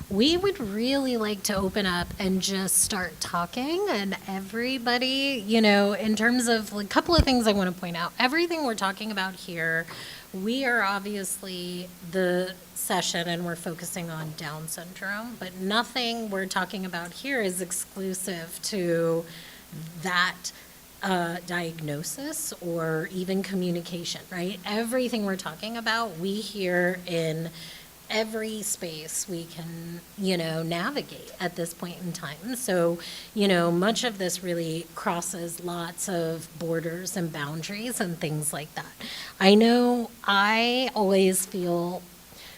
we would really like to open up and just start talking. And everybody, in terms of a couple of things I want to point out, everything we're talking about here, we are obviously the session and we're focusing on Down syndrome, but nothing we're talking about here is exclusive to that diagnosis or even communication, right? Everything we're talking about, we hear in every space we can, navigate at this point in time. So, much of this really crosses lots of borders and boundaries and things like that. I know I always feel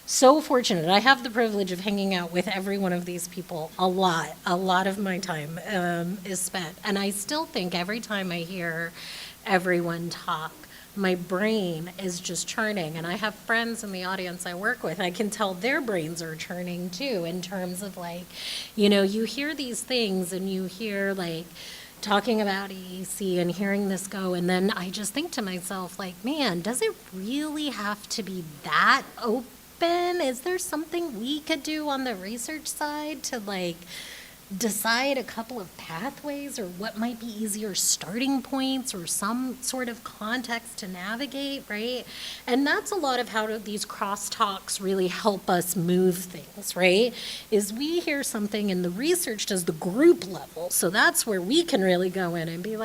so fortunate. I have the privilege of hanging out with every one of these people a lot. A lot of my time is spent. And I still think every time I hear everyone talk, my brain is just churning. And I have friends in the audience I work with. I can tell their brains are churning too, in terms of you hear these things and you hear talking about AAC and hearing this go, and then I just think to myself, man, does it really have to be that open? Is there something we could do on the research side to decide a couple of pathways or what might be easier starting points or some sort of context to navigate, right? And that's a lot of how these crosstalks really help us move things, right? Is we hear something and the research does the group level. So that's where we can really go in and be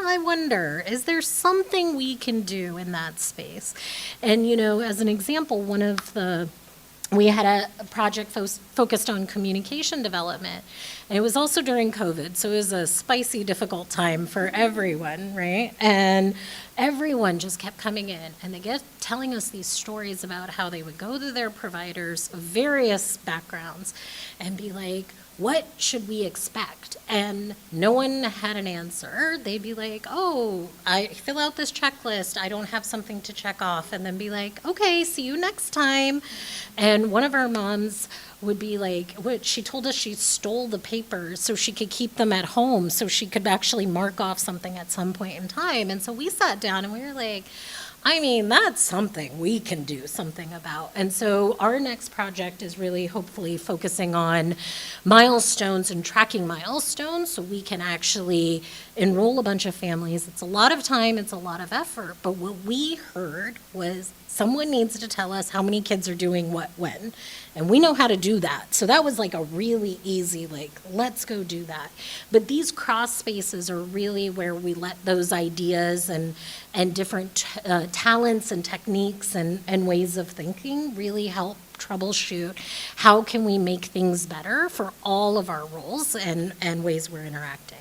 I wonder, is there something we can do in that space? And, as an example, we had a project focused on communication development, and it was also during COVID, so it was a spicy, difficult time for everyone, right? And everyone just kept coming in, and they kept telling us these stories about how they would go to their providers of various backgrounds and be like, what should we expect? And no one had an answer. They'd be like, oh, I fill out this checklist. I don't have something to check off. And then be like, okay, see you next time. And one of our moms would be like, she told us she stole the papers so she could keep them at home so she could actually mark off something at some point in time. And so we sat down and we were like, that's something we can do something about. And so our next project is really hopefully focusing on milestones and tracking milestones so we can actually enroll a bunch of families. It's a lot of time, it's a lot of effort, but what we heard was someone needs to tell us how many kids are doing what when. And we know how to do that. So that was a really easy, let's go do that. But these cross spaces are really where we let those ideas and different talents and techniques and ways of thinking really help troubleshoot how can we make things better for all of our roles and ways we're interacting.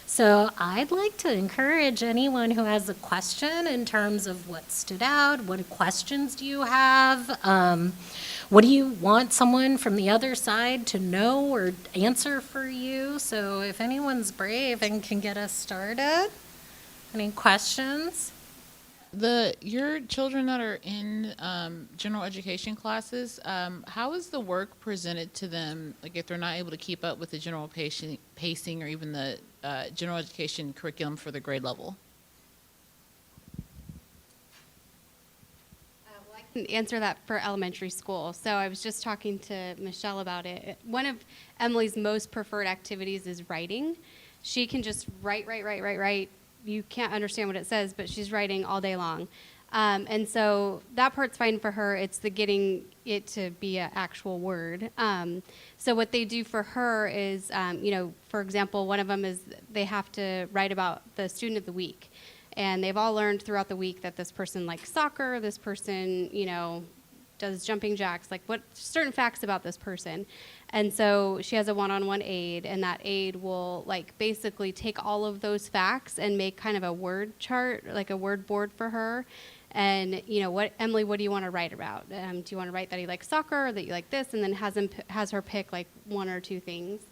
So I'd like to encourage anyone who has a question in terms of what stood out, what questions do you have? What do you want someone from the other side to know or answer for you? So if anyone's brave and can get us started, any questions? Your children that are in general education classes, how is the work presented to them, if they're not able to keep up with the general pacing or even the general education curriculum for the grade level? can answer that for elementary school. So I was just talking to Michele about it. One of Emily's most preferred activities is writing. She can just write. You can't understand what it says, but she's writing all day long. And so that part's fine for her. It's the getting it to be an actual word. So what they do for her is, for example, one of them is they have to write about the student of the week. And they've all learned throughout the week that this person likes soccer, this person, does jumping jacks, like what certain facts about this person. And so she has a one-on-one aide, and that aide will basically take all of those facts and make kind of a word chart, like a word board for her. And Emily, what do you want to write about? Do you want to write that you like soccer, or that you like this? And then has her pick one or two things.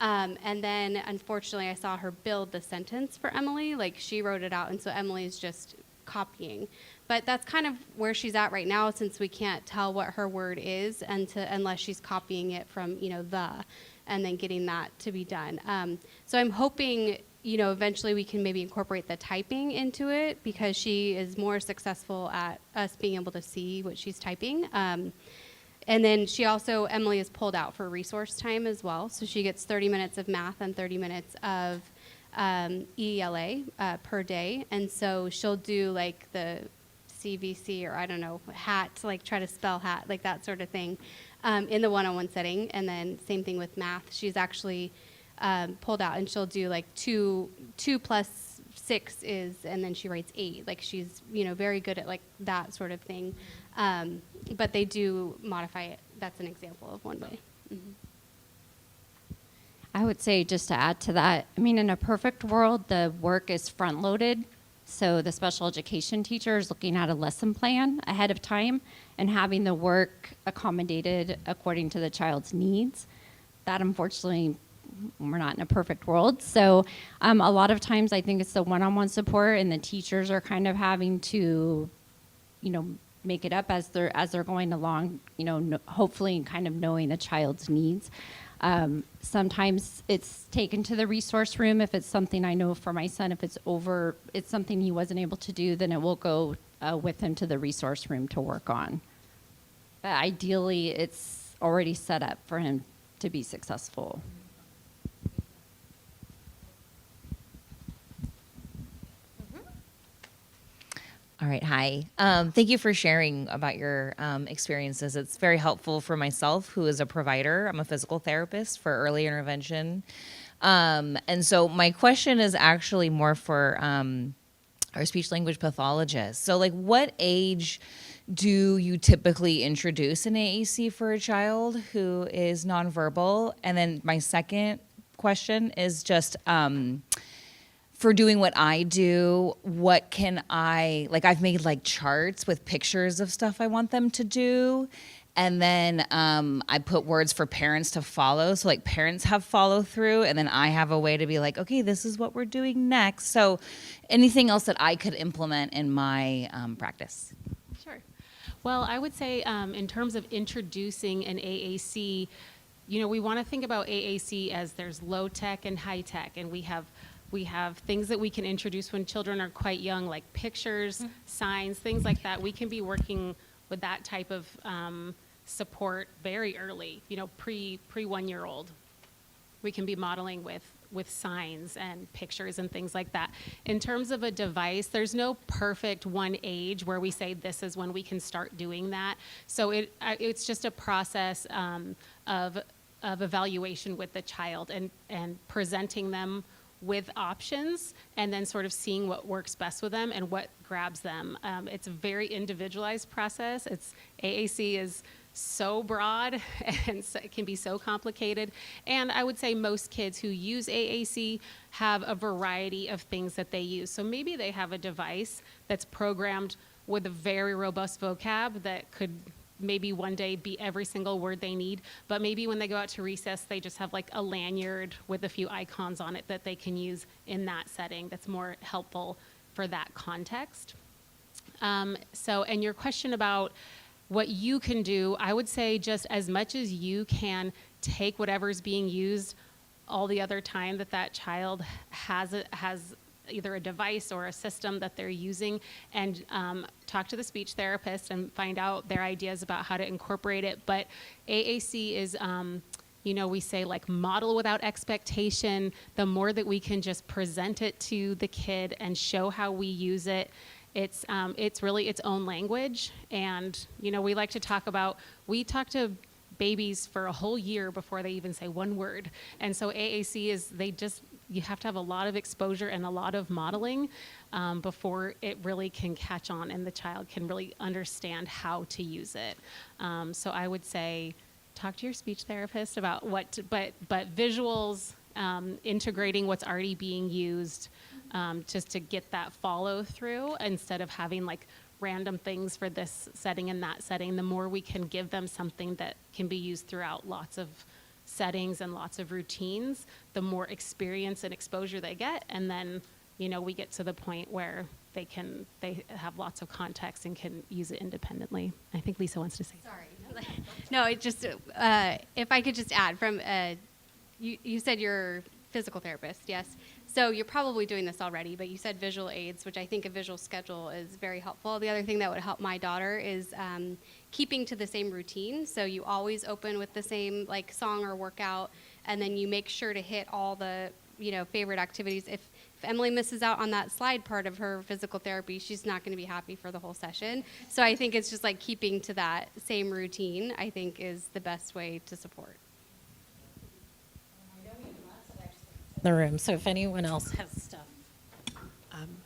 And then unfortunately I saw her build the sentence for Emily, she wrote it out. And so Emily is just copying. But that's kind of where she's at right now, since we can't tell what her word is unless she's copying it from, and then getting that to be done. So I'm hoping, eventually we can maybe incorporate the typing into it, because she is more successful at us being able to see what she's typing. And then Emily is pulled out for resource time as well. So she gets 30 minutes of math and 30 minutes of ELA per day. And so she'll do the CVC, or I don't know, hat, try to spell hat, that sort of thing, in the one-on-one setting. And then same thing with math. She's actually pulled out, and she'll do 2 plus 6 is, and then she writes 8. She's, very good at that sort of thing. But they do modify it. That's an example of one way. Mm-hmm. I would say, just to add to that, in a perfect world, the work is front-loaded. So the special education teacher is looking at a lesson plan ahead of time and having the work accommodated according to the child's needs. That, unfortunately, we're not in a perfect world. So a lot of times I think it's the one-on-one support, and the teachers are kind of having to, make it up as they're going along, hopefully kind of knowing the child's needs. Sometimes it's taken to the resource room. If it's something, I know for my son, if it's something he wasn't able to do, then it will go with him to the resource room to work on. But ideally, it's already set up for him to be successful. All right, hi. Thank you for sharing about your experiences. It's very helpful for myself, who is a provider. I'm a physical therapist for early intervention. And so my question is actually more for our speech language pathologist. So what age do you typically introduce an AAC for a child who is nonverbal? And then my second question is just, for doing what I do, what can I've made charts with pictures of stuff I want them to do. And then I put words for parents to follow. So parents have follow through, and then I have a way to be okay, this is what we're doing next. So anything else that I could implement in my practice? Sure. Well, I would say in terms of introducing an AAC, we want to think about AAC as there's low tech and high tech, and we have things that we can introduce when children are quite young, like pictures, signs, things like that. We can be working with that type of support very early, pre 1-year-old. We can be modeling with signs and pictures and things like that. In terms of a device, there's no perfect one age where we say this is when we can start doing that. So it's just a process of evaluation with the child and presenting them with options, and then sort of seeing what works best with them and what grabs them. It's a very individualized process. AAC is so broad and it can be so complicated. And I would say most kids who use AAC have a variety of things that they use. So maybe they have a device that's programmed with a very robust vocab that could maybe one day be every single word they need, but maybe when they go out to recess, they just have a lanyard with a few icons on it that they can use in that setting that's more helpful for that context. And your question about what you can do, I would say just as much as you can take whatever's being used all the other time that child has either a device or a system that they're using, and talk to the speech therapist and find out their ideas about how to incorporate it. But AAC is, we say like model without expectation. The more that we can just present it to the kid and show how we use it, it's really its own language. And, we like to talk to babies for a whole year before they even say one word. And so AAC is, you have to have a lot of exposure and a lot of modeling before it really can catch on and the child can really understand how to use it. So I would say, talk to your speech therapist about but visuals, integrating what's already being used, just to get that follow through instead of having like random things for this setting and that setting. The more we can give them something that can be used throughout lots of settings and lots of routines, the more experience and exposure they get. And then, we get to the point where they have lots of context and can use it independently. I think Lisa wants to say. Sorry. No, it just, if I could just add from, you said you're physical therapist, yes? So you're probably doing this already, but you said visual aids, which I think a visual schedule is very helpful. The other thing that would help my daughter is keeping to the same routine. So you always open with the same like song or workout, and then you make sure to hit all the favorite activities. If Emily misses out on that slide part of her physical therapy, she's not going to be happy for the whole session. So I think it's just like keeping to that same routine, I think, is the best way to support. The room, so if anyone else has stuff.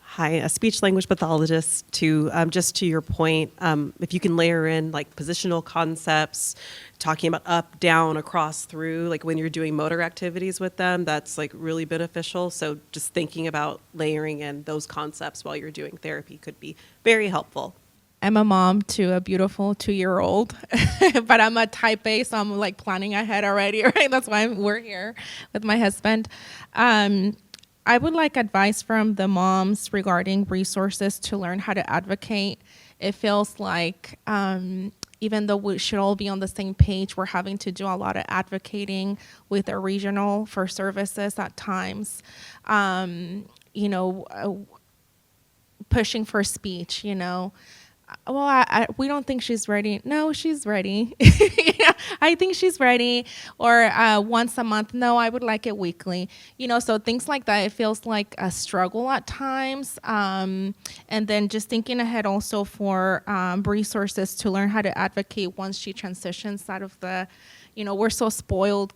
Hi, a speech language pathologist. Just to your point, if you can layer in like positional concepts, talking about up, down, across, through, like when you're doing motor activities with them, that's like really beneficial. So just thinking about layering in those concepts while you're doing therapy could be very helpful. I'm a mom to a beautiful 2-year-old, but I'm a type A, so I'm like planning ahead already, right? That's why we're here with my husband. I would like advice from the moms regarding resources to learn how to advocate. It feels like even though we should all be on the same page, we're having to do a lot of advocating with our regional for services at times. Pushing for speech, well, we don't think she's ready. No, she's ready. I think she's ready. Or once a month. No, I would like it weekly. So things like that, it feels like a struggle at times. And then just thinking ahead also for resources to learn how to advocate once she transitions out of the, we're so spoiled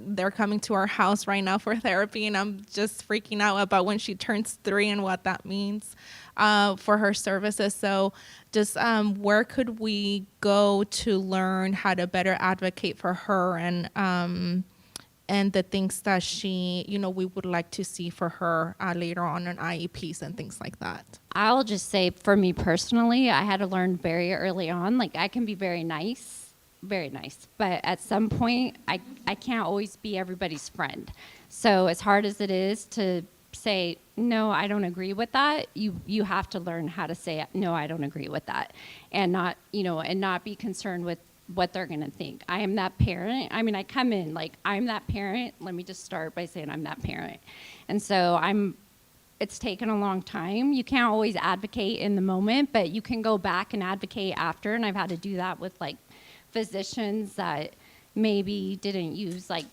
they're coming to our house right now for therapy, and I'm just freaking out about when she turns 3 and what that means for her services. So just where could we go to learn how to better advocate for her and the things that she, we would like to see for her later on in IEPs and things like that. I'll just say for me personally, I had to learn very early on, like I can be very nice, but at some point I can't always be everybody's friend. So as hard as it is to say, no, I don't agree with that, you have to learn how to say, no, I don't agree with that, and not be concerned with what they're going to think. I am that parent. I mean, I come in like, I'm that parent. Let me just start by saying I'm that parent. And so it's taken a long time. You can't always advocate in the moment, but you can go back and advocate after. And I've had to do that with like physicians that maybe didn't use like,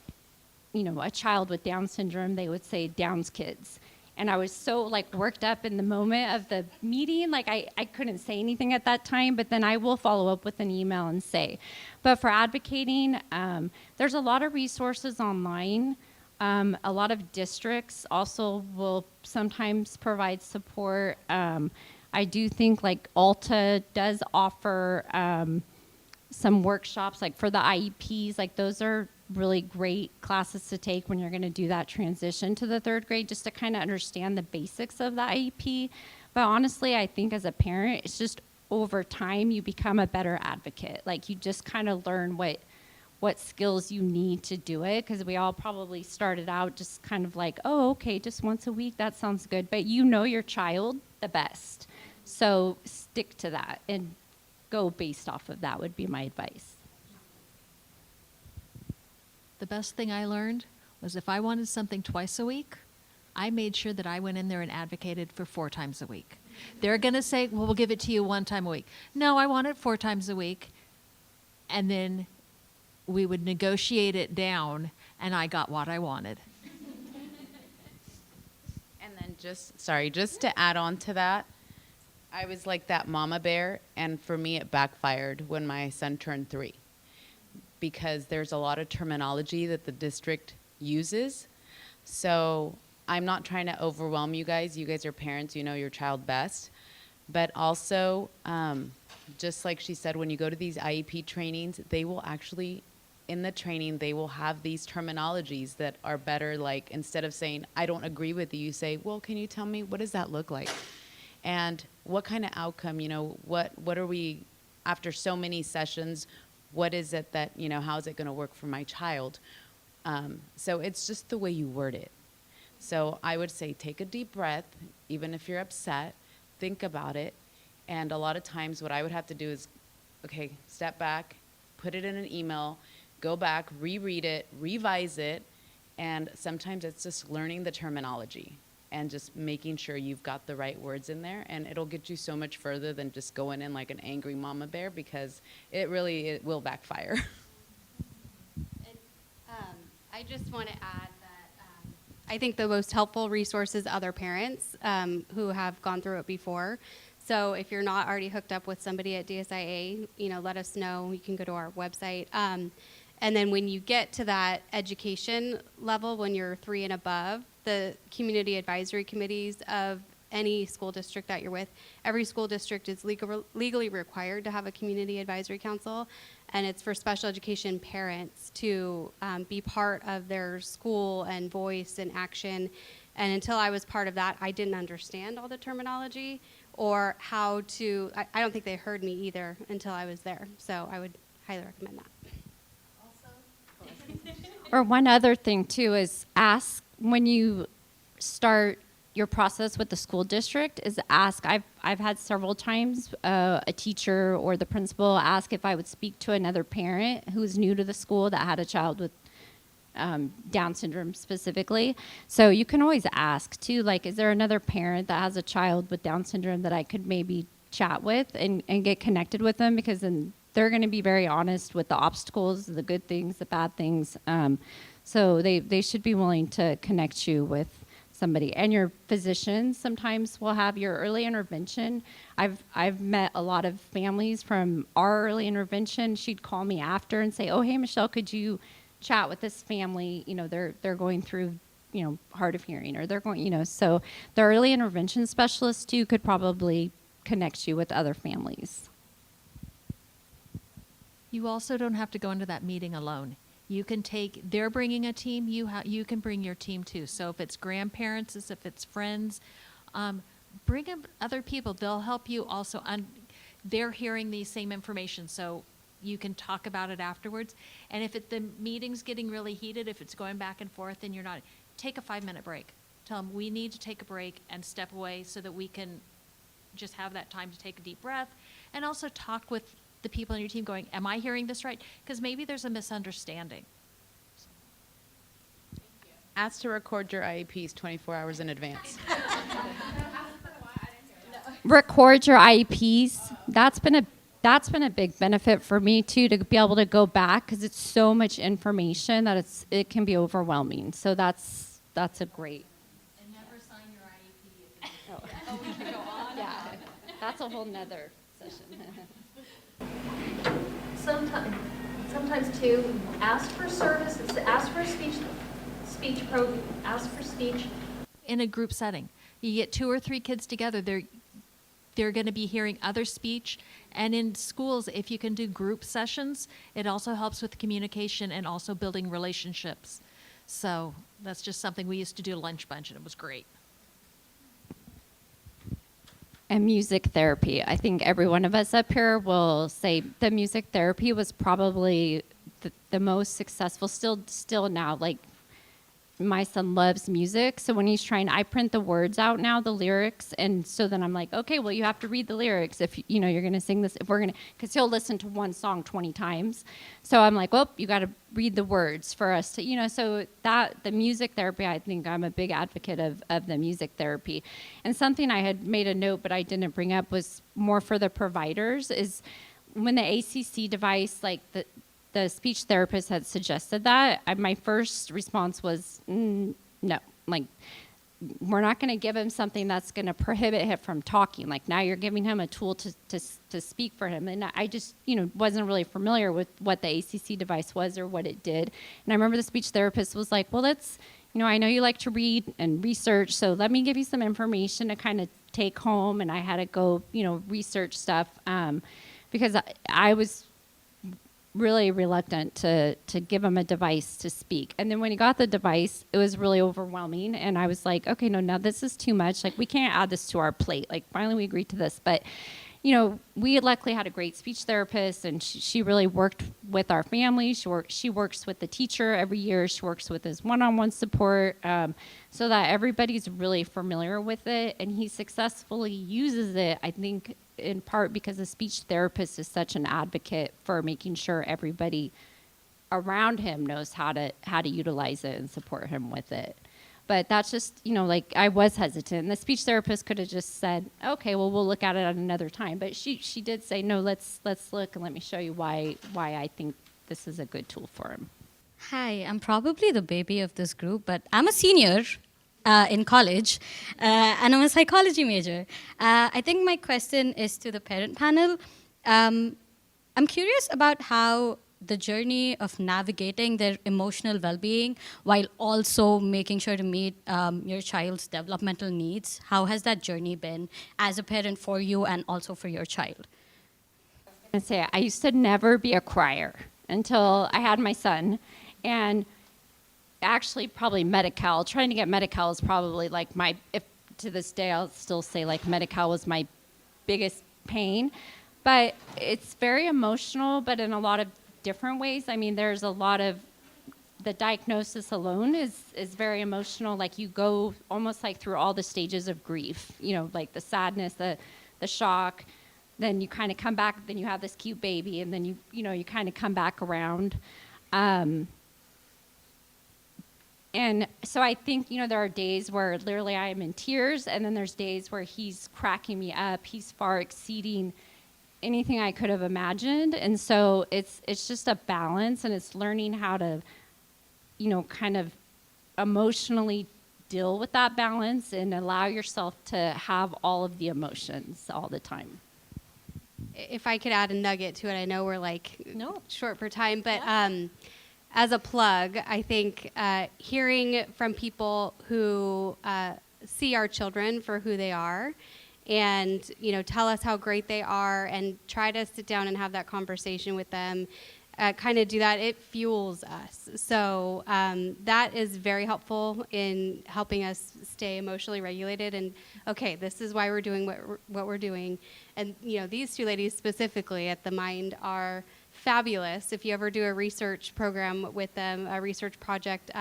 a child with Down syndrome, they would say Down's kids. And I was so like worked up in the moment of the meeting, like I couldn't say anything at that time, but then I will follow up with an email and say. But for advocating, there's a lot of resources online. A lot of districts also will sometimes provide support. I do think like Alta does offer some workshops like for the IEPs, like those are really great classes to take when you're going to do that transition to the 3rd grade, just to kind of understand the basics of the IEP. But honestly, I think as a parent, it's just over time you become a better advocate. Like you just kind of learn what skills you need to do it, because we all probably started out just kind of like, oh, okay, just once a week, that sounds good. But your child the best. So stick to that and go based off of that would be my advice. The best thing I learned was if I wanted something twice a week, I made sure that I went in there and advocated for 4 times a week. They're going to say, well, we'll give it to you 1 time a week. No, I want it 4 times a week. And then we would negotiate it down, and I got what I wanted. And then just to add on to that, I was like that mama bear, and for me it backfired when my son turned 3, because there's a lot of terminology that the district uses. So I'm not trying to overwhelm you guys. You guys are parents, you know your child best. But also, just like she said, when you go to these IEP trainings, they will actually, in the training, they will have these terminologies that are better. Like, instead of saying, I don't agree with you, you say, well, can you tell me, what does that look like? And what kind of outcome, you know, what are we, after so many sessions, what is it that, you know, how is it going to work for my child? So it's just the way you word it. So I would say take a deep breath, even if you're upset, think about it. And a lot of times what I would have to do is, okay, step back, put it in an email, go back, reread it, revise it. And sometimes it's just learning the terminology and just making sure you've got the right words in there. And it'll get you so much further than just going in like an angry mama bear, because it will backfire. I just want to add that I think the most helpful resource is other parents who have gone through it before. So if you're not already hooked up with somebody at DSIA, you know, let us know. You can go to our website. And then when you get to that education level, when you're 3 and above, the community advisory committees of any school district that you're with, every school district is legally required to have a community advisory council, and it's for special education parents to be part of their school and voice and action. And until I was part of that, I didn't understand all the terminology or how to, I don't think they heard me either until I was there. So I would highly recommend that. Or one other thing too is ask when you start your process with the school district is ask. I've had several times a teacher or the principal ask if I would speak to another parent who's new to the school that had a child with Down syndrome specifically. So you can always ask too, like, is there another parent that has a child with Down syndrome that I could maybe chat with and get connected with them, because then they're going to be very honest with the obstacles, the good things, the bad things. So they should be willing to connect you with somebody. And your physician sometimes will have your early intervention. I've met a lot of families from our early intervention. She'd call me after and say, oh, hey, Michele, could you chat with this family? You know, they're going through, you know, hard of hearing, or they're going, you know, so the early intervention specialist too could probably connect you with other families. You also don't have to go into that meeting alone. You can they're bringing a team, you can bring your team too. So if it's grandparents, if it's friends, bring in other people. They'll help you also. They're hearing the same information, so you can talk about it afterwards. And if the meeting's getting really heated, if it's going back and forth and you're not, take a 5-minute break. Tell them we need to take a break and step away so that we can just have that time to take a deep breath, and also talk with the people on your team going, am I hearing this right? Because maybe there's a misunderstanding. Ask to record your IEPs 24 hours in advance. Record your IEPs. That's been a big benefit for me too, to be able to go back, because it's so much information that it can be overwhelming. So that's a great. And never sign your IEP. Oh, we can go on. Yeah, that's a whole nother session. Sometimes too, ask for services, ask for ask for speech. In a group setting, you get 2 or 3 kids together, they're going to be hearing other speech. And in schools, if you can do group sessions, it also helps with communication and also building relationships. So that's just something we used to do lunch bunch, and it was great. And music therapy. I think every one of us up here will say the music therapy was probably the most successful, still now, like my son loves music, so when he's trying, I print the words out now, the lyrics, and so then I'm like, okay, well, you have to read the lyrics if you know you're going to sing this. If we're going to, because he'll listen to one song 20 times, so I'm like, well, you got to read the words for us to, so that the music therapy, I think I'm a big advocate of the music therapy, and something I had made a note but I didn't bring up was more for the providers is when the ACC device, like the speech therapist had suggested that, my first response was, no, like, we're not going to give him something that's going to prohibit him from talking. Like, now you're giving him a tool to speak for him. And I just, wasn't really familiar with what the ACC device was or what it did. And I remember the speech therapist was like, well, let's, I know you like to read and research, so let me give you some information to kind of take home. And I had to go, research stuff because I was really reluctant to give him a device to speak. And then when he got the device, it was really overwhelming. And I was like, okay, no, now this is too much. Like, we can't add this to our plate. Like, finally we agreed to this. But, we had luckily had a great speech therapist, and she really worked with our family. She works with the teacher every year. She works with his one-on-one support so that everybody's really familiar with it. And he successfully uses it, I think, in part because the speech therapist is such an advocate for making sure everybody around him knows how to utilize it and support him with it. But that's just, like, I was hesitant. And the speech therapist could have just said, okay, well, we'll look at it at another time. But she did say, no, let's look and let me show you why I think this is a good tool for him. Hi, I'm probably the baby of this group, but I'm a senior in college, and I'm a psychology major. I think my question is to the parent panel. I'm curious about how the journey of navigating their emotional well-being while also making sure to meet your child's developmental needs. How has that journey been as a parent for you and also for your child? I used to never be a crier until I had my son. And actually probably Medi-Cal. Trying to get Medi-Cal is probably like if to this day I'll still say like Medi-Cal was my biggest pain. But it's very emotional, but in a lot of different ways. I mean, there's a lot of, the diagnosis alone is very emotional. Like, you go almost like through all the stages of grief, like the sadness, the shock, then you kind of come back, then you have this cute baby, and then you kind of come back around. And so I think, there are days where literally I am in tears, and then there's days where he's cracking me up. He's far exceeding anything I could have imagined. And so it's just a balance, and it's learning how to, kind of emotionally deal with that balance and allow yourself to have all of the emotions all the time. If I could add a nugget to it, I know we're short for time, but as a plug, I think hearing from people who see our children for who they are and tell us how great they are and try to sit down and have that conversation with them, kind of do that, it fuels us. So that is very helpful in helping us stay emotionally regulated and, okay, this is why we're doing what we're doing. And these two ladies specifically at the Mind are fabulous. If you ever do a research program with them, a research project,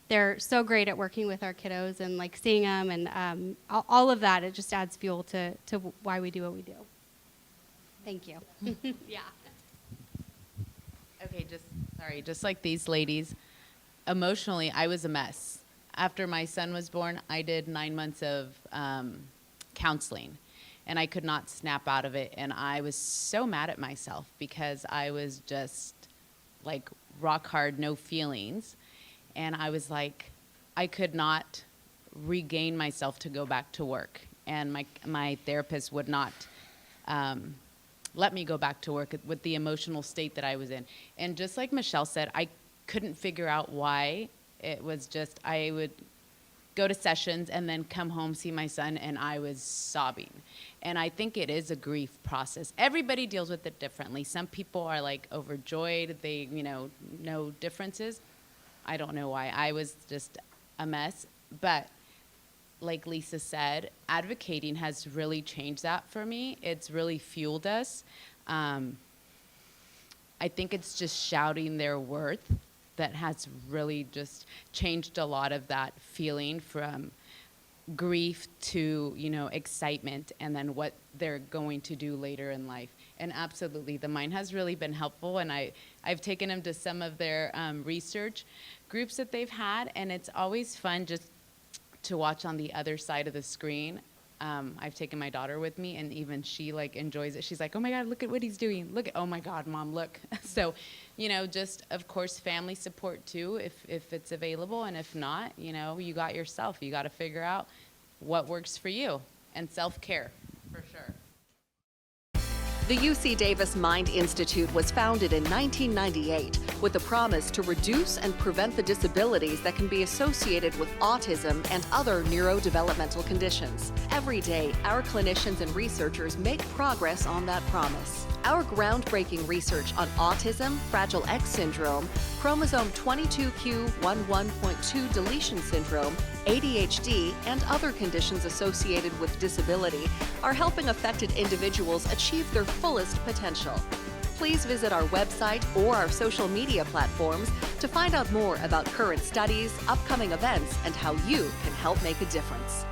they're so great at working with our kiddos and like seeing them and all of that. It just adds fuel to why we do what we do. Thank you. Yeah. Okay, just like these ladies, emotionally, I was a mess. After my son was born, I did 9 months of counseling, and I could not snap out of it. And I was so mad at myself because I was just like rock hard, no feelings. And I was like, I could not regain myself to go back to work. And my therapist would not let me go back to work with the emotional state that I was in. And just like Michele said, I couldn't figure out why. It was just, I would go to sessions and then come home, see my son, and I was sobbing. And I think it is a grief process. Everybody deals with it differently. Some people are like overjoyed, they, no differences. I don't know why. I was just a mess. But like Lisa said, advocating has really changed that for me. It's really fueled us. I think it's just shouting their worth that has really just changed a lot of that feeling from grief to, you know, excitement, and then what they're going to do later in life. And absolutely, the mind has really been helpful, and I've taken them to some of their research groups that they've had, and it's always fun just to watch on the other side of the screen. I've taken my daughter with me, and even she like enjoys it. She's like, "Oh my God, look at what he's doing! Look at, oh my God, Mom, look!" So, you know, just of course family support too, if it's available, and if not, you know, you got yourself. You got to figure out what works for you, and self-care for sure. The UC Davis Mind Institute was founded in 1998 with the promise to reduce and prevent the disabilities that can be associated with autism and other neurodevelopmental conditions. Every day, our clinicians and researchers make progress on that promise. Our groundbreaking research on autism, Fragile X syndrome, chromosome 22q11.2 deletion syndrome, ADHD, and other conditions associated with disability are helping affected individuals achieve their fullest potential. Please visit our website or our social media platforms to find out more about current studies, upcoming events, and how you can help make a difference.